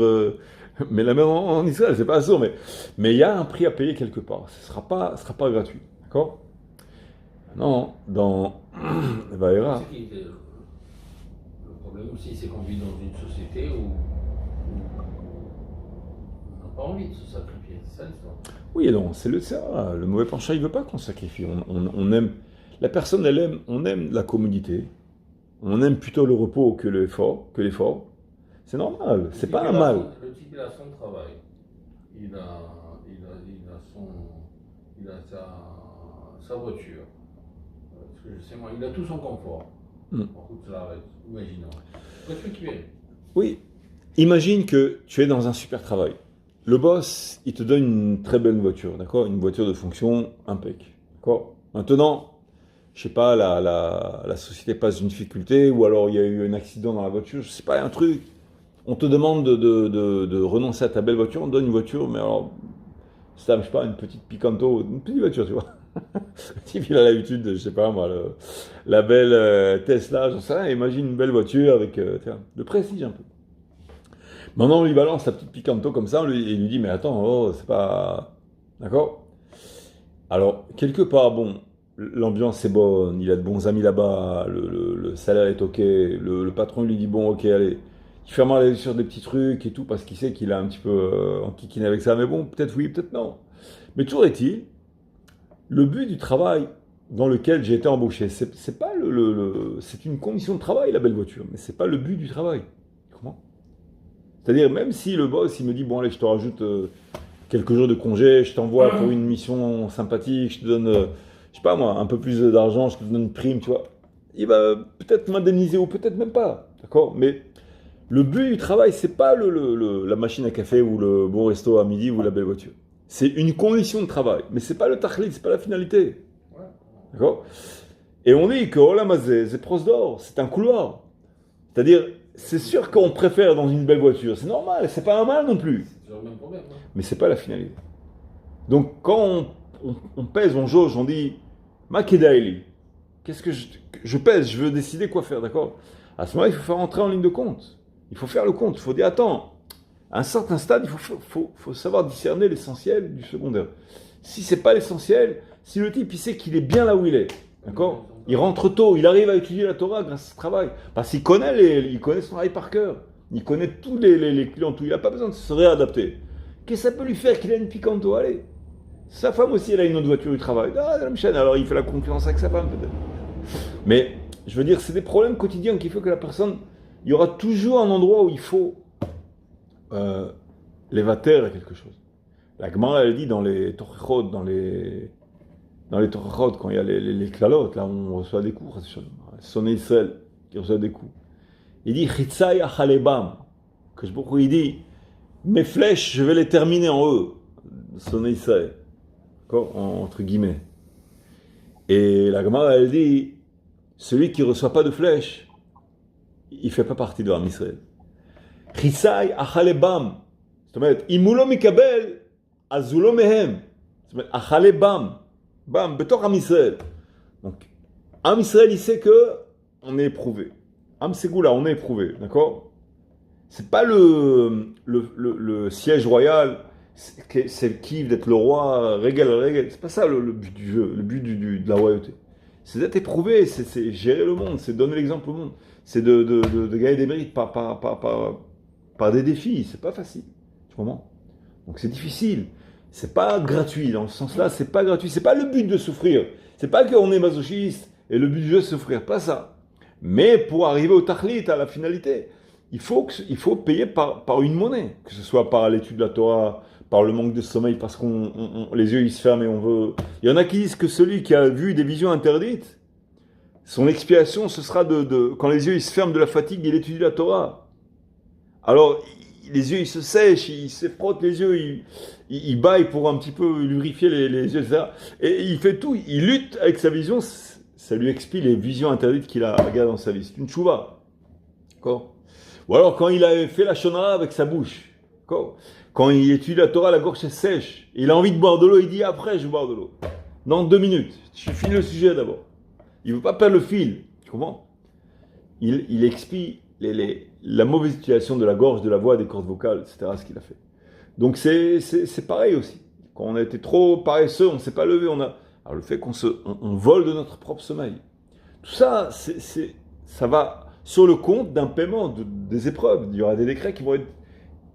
mais la même en Israël, c'est pas sûr, mais il y a un prix à payer quelque part. Ce sera pas gratuit, d'accord? Non, dans Vaera. Le problème aussi, c'est qu'on vit dans une société où on n'a pas envie de se sacrifier. C'est ça l'histoire. Oui, non, c'est ça. Le mauvais penchant, il veut pas qu'on sacrifie. On aime la personne, on aime la commodité. On aime plutôt le repos que l'effort. C'est normal. C'est pas un mal. Le type, il a son travail. Il a sa voiture. Parce que je sais moi, il a tout son confort. En route, ça l'arrête. Imaginons. Qu'est-ce que tu es? Oui. Imagine que tu es dans un super travail. Le boss, il te donne une très belle voiture, d'accord? Une voiture de fonction impec, d'accord? Maintenant, je sais pas, la société passe une difficulté, ou alors il y a eu un accident dans la voiture, je sais pas, un truc. On te demande de renoncer à ta belle voiture, on te donne une voiture, mais alors, ça, je sais pas, une petite Picanto, une petite voiture, tu vois. Le type, il a l'habitude de, je sais pas moi, la belle Tesla, j'en sais rien, imagine une belle voiture avec de prestige un peu. Maintenant, on lui balance la petite Picanto comme ça, et il lui dit, mais attends, oh, c'est pas... D'accord? Alors, quelque part, bon, l'ambiance est bonne, il a de bons amis là-bas, le salaire est ok, le patron lui dit, bon, ok, allez, il fait mal sur des petits trucs et tout, parce qu'il sait qu'il a un petit peu enquiquiné avec ça, mais bon, peut-être oui, peut-être non. Mais toujours est-il, le but du travail dans lequel j'ai été embauché, c'est pas c'est une condition de travail, la belle voiture, mais c'est pas le but du travail. Comment? C'est-à-dire, même si le boss, il me dit, bon, allez, je te rajoute quelques jours de congé, je t'envoie pour une mission sympathique, je te donne, je sais pas moi, un peu plus d'argent, je te donne une prime, tu vois. Il va peut-être m'indemniser ou peut-être même pas, d'accord? Mais le but du travail, c'est pas la machine à café ou le bon resto à midi ou la belle voiture. C'est une condition de travail, mais c'est pas le tachlit, c'est pas la finalité. D'accord? Et on dit que Olam Hazeh, c'est prosdor, c'est un couloir. C'est-à-dire, c'est sûr qu'on préfère dans une belle voiture, c'est normal, c'est pas un mal non plus. C'est le même problème. Hein. Mais c'est pas la finalité. Donc quand on pèse, on jauge, on dit Makedaili, qu'est-ce que je pèse, je veux décider quoi faire, d'accord? À ce moment-là, il faut faire entrer en ligne de compte. Il faut faire le compte, il faut dire attends, à un certain stade, il faut savoir discerner l'essentiel du secondaire. Si c'est pas l'essentiel, si le type il sait qu'il est bien là où il est, d'accord? Il rentre tôt, il arrive à étudier la Torah grâce à ce travail. Parce qu'il connaît son travail par cœur. Il connaît tous les clients, tout. Il n'a pas besoin de se réadapter. Qu'est-ce que ça peut lui faire qu'il a une Picanto? Allez. Sa femme aussi, elle a une autre voiture du travail. Ah, la chaîne. Alors il fait la concurrence avec sa femme peut-être. Mais je veux dire, c'est des problèmes quotidiens qui font que la personne, il y aura toujours un endroit où il faut l'évater à quelque chose. La Gemara, elle dit dans les Torchot, dans les Torchot, quand il y a les klalotes, là où on reçoit des coups, Sonné Israël qui reçoit des coups. Il dit Chitzai achalebam, que je beaucoup il dit mes flèches, je vais les terminer en eux. Sonné Israël, entre guillemets. Et la Gemara, elle dit celui qui ne reçoit pas de flèches, il ne fait pas partie de l'Am Israël. Chitzai achalebam, c'est-à-dire imulo mikabel azulo mehem, c'est-à-dire achalebam. Bam, betor Am Israël. Donc, Am Israël, il sait que on est éprouvé. Am Ségoula, on est éprouvé, d'accord? C'est pas le siège royal, c'est le kiff d'être le roi, régal. C'est pas ça le but du jeu, le but de la royauté. C'est d'être éprouvé, c'est gérer le monde, c'est donner l'exemple au monde. C'est de gagner des mérites par des défis. C'est pas facile. Tu comprends? Donc c'est difficile. C'est pas gratuit. Dans ce sens-là, c'est pas gratuit. C'est pas le but de souffrir. C'est pas qu'on est masochiste et le but du jeu c'est souffrir. Pas ça. Mais pour arriver au tahlit, à la finalité, il faut payer par une monnaie. Que ce soit par l'étude de la Torah, par le manque de sommeil, parce qu'on les yeux ils se ferment et on veut. Il y en a qui disent que celui qui a vu des visions interdites, son expiation, ce sera quand les yeux ils se ferment de la fatigue, il étudie la Torah. Alors, les yeux ils se sèchent, il se frotte les yeux, il baille pour un petit peu lubrifier les yeux, etc. Et il fait tout, il lutte avec sa vision, ça lui expie les visions interdites qu'il a regardées dans sa vie. C'est une chouva. D'accord? Ou alors quand il a fait la shonara avec sa bouche. D'accord? Quand il étudie la Torah, la gorge est sèche. Il a envie de boire de l'eau, il dit après je vais boire de l'eau. Dans 2 minutes. Je finis le sujet d'abord. Il ne veut pas perdre le fil. Tu comprends? Il expie la mauvaise utilisation de la gorge, de la voix, des cordes vocales, etc. Ce qu'il a fait. Donc c'est pareil aussi. Quand on a été trop paresseux, on ne s'est pas levé. Alors le fait qu'on vole de notre propre sommeil. Tout ça, ça va sur le compte d'un paiement, des épreuves. Il y aura des décrets qui vont être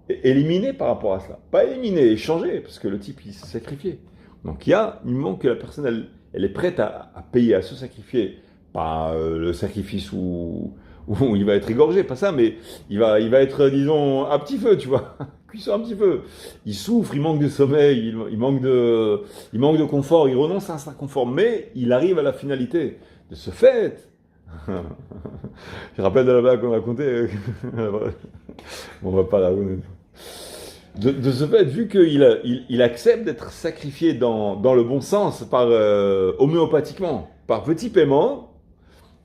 éliminés par rapport à cela. Pas éliminés, échangés, parce que le type, il s'est sacrifié. Donc il y a un moment que la personne, elle est prête à payer, à se sacrifier. Pas le sacrifice où il va être égorgé, pas ça, mais il va être, disons, à petit feu, tu vois. Cuisson un petit feu. Il souffre, il manque de sommeil, il manque de confort, il renonce à un certain confort, mais il arrive à la finalité. De ce fait, je rappelle de la blague qu'on racontait, on va pas la raconter. De ce fait, vu qu'il accepte d'être sacrifié dans le bon sens, homéopathiquement, par petit paiement,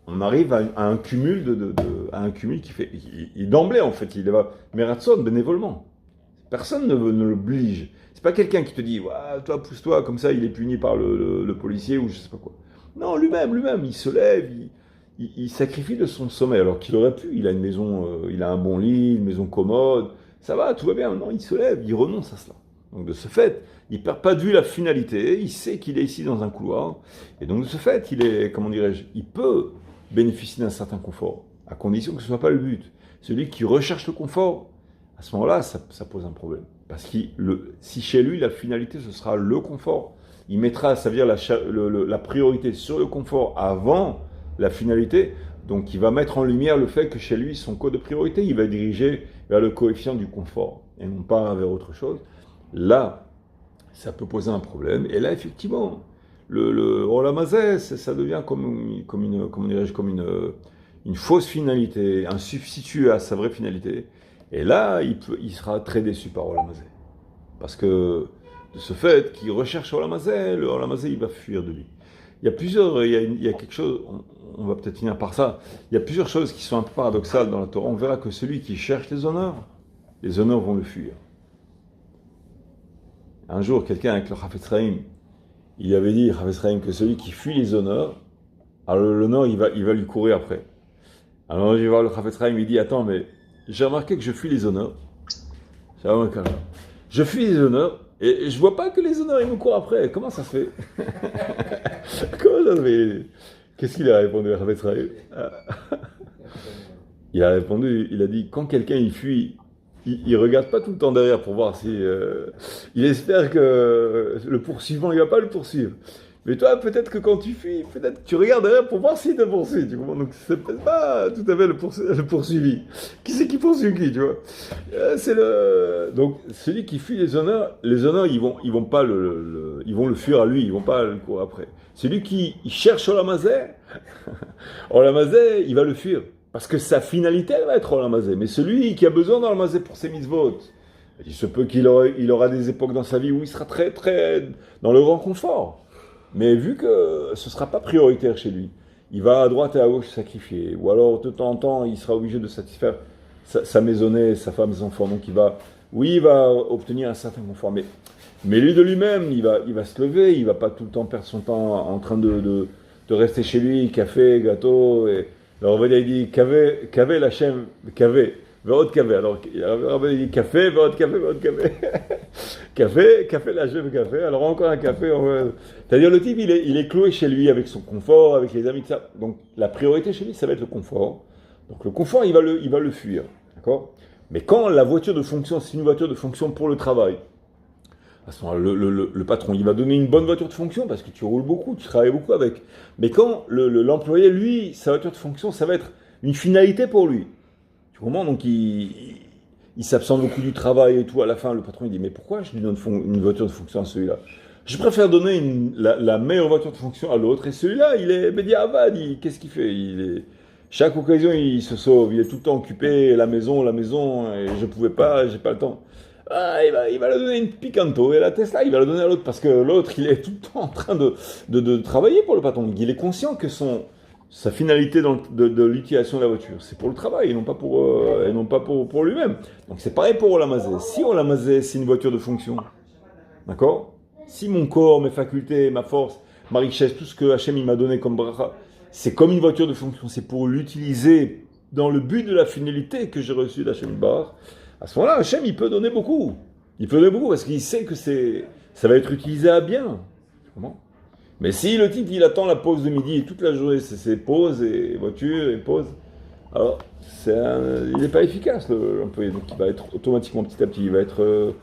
on arrive à un cumul à un cumul qui fait, d'emblée en fait, il va Meratson bénévolement. Personne ne l'oblige. C'est pas quelqu'un qui te dit, toi pousse-toi comme ça, il est puni par le policier ou je sais pas quoi. Non, lui-même, il se lève, il sacrifie de son sommeil alors qu'il aurait pu. Il a une maison, il a un bon lit, une maison commode, ça va, tout va bien. Non, il se lève, il renonce à cela. Donc de ce fait, il perd pas de vue la finalité. Il sait qu'il est ici dans un couloir, et donc de ce fait, il peut bénéficier d'un certain confort, à condition que ce ne soit pas le but. Celui qui recherche le confort, à ce moment-là, ça pose un problème. Parce que si chez lui, la finalité, ce sera le confort, il mettra, ça veut dire la priorité sur le confort avant la finalité, donc il va mettre en lumière le fait que chez lui, son code de priorité, il va diriger vers le coefficient du confort, et non pas vers autre chose. Là, ça peut poser un problème, et là, effectivement, le Olamazé, ça devient comme une fausse finalité, un substitut à sa vraie finalité. Et là, il sera très déçu par Olamazé. Parce que de ce fait qu'il recherche Olamazé, le Olamazé, il va fuir de lui. Il y a quelque chose, on va peut-être finir par ça, il y a plusieurs choses qui sont un peu paradoxales dans la Torah. On verra que celui qui cherche les honneurs vont le fuir. Un jour, quelqu'un avec le Chafetz Chaim, il avait dit, Chafetz Chaim, que celui qui fuit les honneurs, alors l'honneur, il va lui courir après. Alors je vais voir le Chafetz Chaim, il dit, attends, mais j'ai remarqué que je fuis les honneurs. Je fuis les honneurs, et je vois pas que les honneurs, ils me courent après. Comment ça se fait? Comment ça se fait? Qu'est-ce qu'il a répondu à Chafetz Chaim? Il a répondu, il a dit, quand quelqu'un il fuit, il regarde pas tout le temps derrière pour voir si... il espère que le poursuivant, il va pas le poursuivre. Mais toi, peut-être que quand tu fuis, peut-être que tu regardes derrière pour voir s'il te poursuit, tu comprends? Donc c'est peut-être pas tout à fait le poursuivi. Qui c'est qui poursuit qui, tu vois? Donc celui qui fuit les honneurs, ils vont pas ils vont le fuir à lui, ils vont pas le courir après. Celui qui cherche Olamazé, Olamazé, il va le fuir. Parce que sa finalité, elle va être Olamazé. Mais celui qui a besoin d'Olamazé pour ses mitzvot, il se peut qu'il aura des époques dans sa vie où il sera très, très dans le grand confort. Mais vu que ce ne sera pas prioritaire chez lui, il va à droite et à gauche sacrifier. Ou alors, de temps en temps, il sera obligé de satisfaire sa maisonnée, sa femme, ses enfants. Donc, il va obtenir un certain confort. Mais lui de lui-même, il va se lever. Il ne va pas tout le temps perdre son temps en train de rester chez lui, café, gâteau. Alors on va dire, il dit, kavé l'Hachem, kavé, ve'od kavé. Alors on va dire, café, ve'od kavé, ve'od kavé. Café l'Hachem, café. Alors encore un café. C'est-à-dire le type, il est cloué chez lui avec son confort, avec les amis, tout ça. Donc la priorité chez lui, ça va être le confort. Donc le confort, il va le fuir. D'accord ? Mais quand la voiture de fonction, c'est une voiture de fonction pour le travail, à ce moment-là, le patron, il va donner une bonne voiture de fonction parce que tu roules beaucoup, tu travailles beaucoup avec. Mais quand l'employé, lui, sa voiture de fonction, ça va être une finalité pour lui. Tu comprends ? Donc il s'absente beaucoup du travail et tout. À la fin, le patron, il dit, mais pourquoi je lui donne une voiture de fonction à celui-là ? Je préfère donner la meilleure voiture de fonction à l'autre. Et celui-là, il est Bédiavad, qu'est-ce qu'il fait ? Chaque occasion, il se sauve. Il est tout le temps occupé, la maison, et je pouvais pas, j'ai pas le temps. Ah, il va le donner une Picanto, et la Tesla, il va le donner à l'autre, parce que l'autre, il est tout le temps en train de travailler pour le patron. Il est conscient que sa finalité de l'utilisation de la voiture, c'est pour le travail, et non pas pour lui-même. Donc c'est pareil pour Olamazé. Si Olamazé, c'est une voiture de fonction, d'accord ? Si mon corps, mes facultés, ma force, ma richesse, tout ce que Hachem il m'a donné comme bracha, c'est comme une voiture de fonction, c'est pour l'utiliser dans le but de la finalité que j'ai reçue d'Hachem Bar. À ce moment-là, Hachem, il peut donner beaucoup. Il peut donner beaucoup parce qu'il sait que ça va être utilisé à bien. Comment ? Mais si le type, il attend la pause de midi et toute la journée, c'est pause et voiture et pause, alors il n'est pas efficace, l'employé. Donc il va être automatiquement, petit à petit, il va être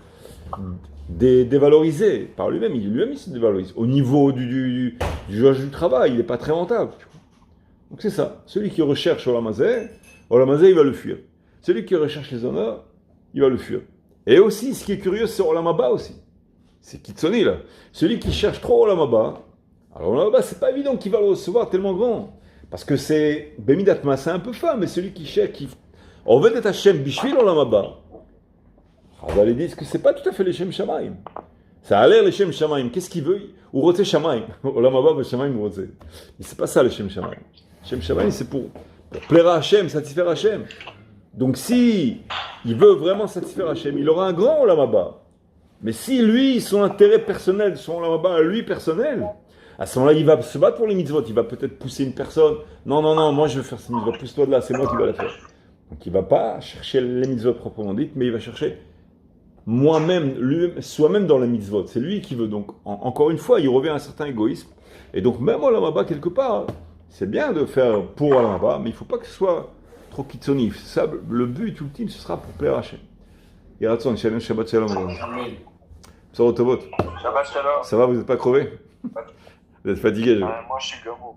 dévalorisé par lui-même. Lui-même, il se dévalorise. Au niveau du jouage du travail, il n'est pas très rentable. Donc c'est ça. Celui qui recherche Olamazé, il va le fuir. Celui qui recherche les honneurs, il va le fuir. Et aussi, ce qui est curieux, c'est Olamaba aussi. C'est Kitsoni, là. Celui qui cherche trop Olamaba, alors Olamaba, c'est pas évident qu'il va le recevoir tellement grand. Parce que c'est Bemidatma, c'est un peu fin, mais celui qui cherche, on veut être Hachem Bishvil Olamaba. Alors, ils disent que c'est pas tout à fait les Shem Shamaim. Ça a l'air les Shem Shamaim. Qu'est-ce qu'il veut ? Ou Rote Shamaim. Olamaba, Shamaim, Rote. Mais c'est pas ça les Shem Shamaim. Shem Shamaim, c'est pour plaire à Hachem, satisfaire Hachem. Donc si il veut vraiment satisfaire Hachem, il aura un grand Olamaba. Mais si lui, son intérêt personnel, son Olamaba à lui personnel, à ce moment-là, il va se battre pour les mitzvot. Il va peut-être pousser une personne. Non, moi je veux faire ces mitzvot. Pousse-toi de là, c'est moi qui vais la faire. Donc il ne va pas chercher les mitzvot proprement dites, mais il va chercher soi-même dans les mitzvot. C'est lui qui veut. Donc encore une fois, il revient à un certain égoïsme. Et donc même Olamaba, quelque part, c'est bien de faire pour Olamaba, mais il ne faut pas que ce soit trop kitsonif. C'est ça, le but ultime, ce sera pour plaire à Hachem. Yeratzon, Shalom, Shabbat Shalom. Shabbat Shalom. Ça va, vous n'êtes pas crevé? Vous êtes fatigué, Moi, je suis gabo.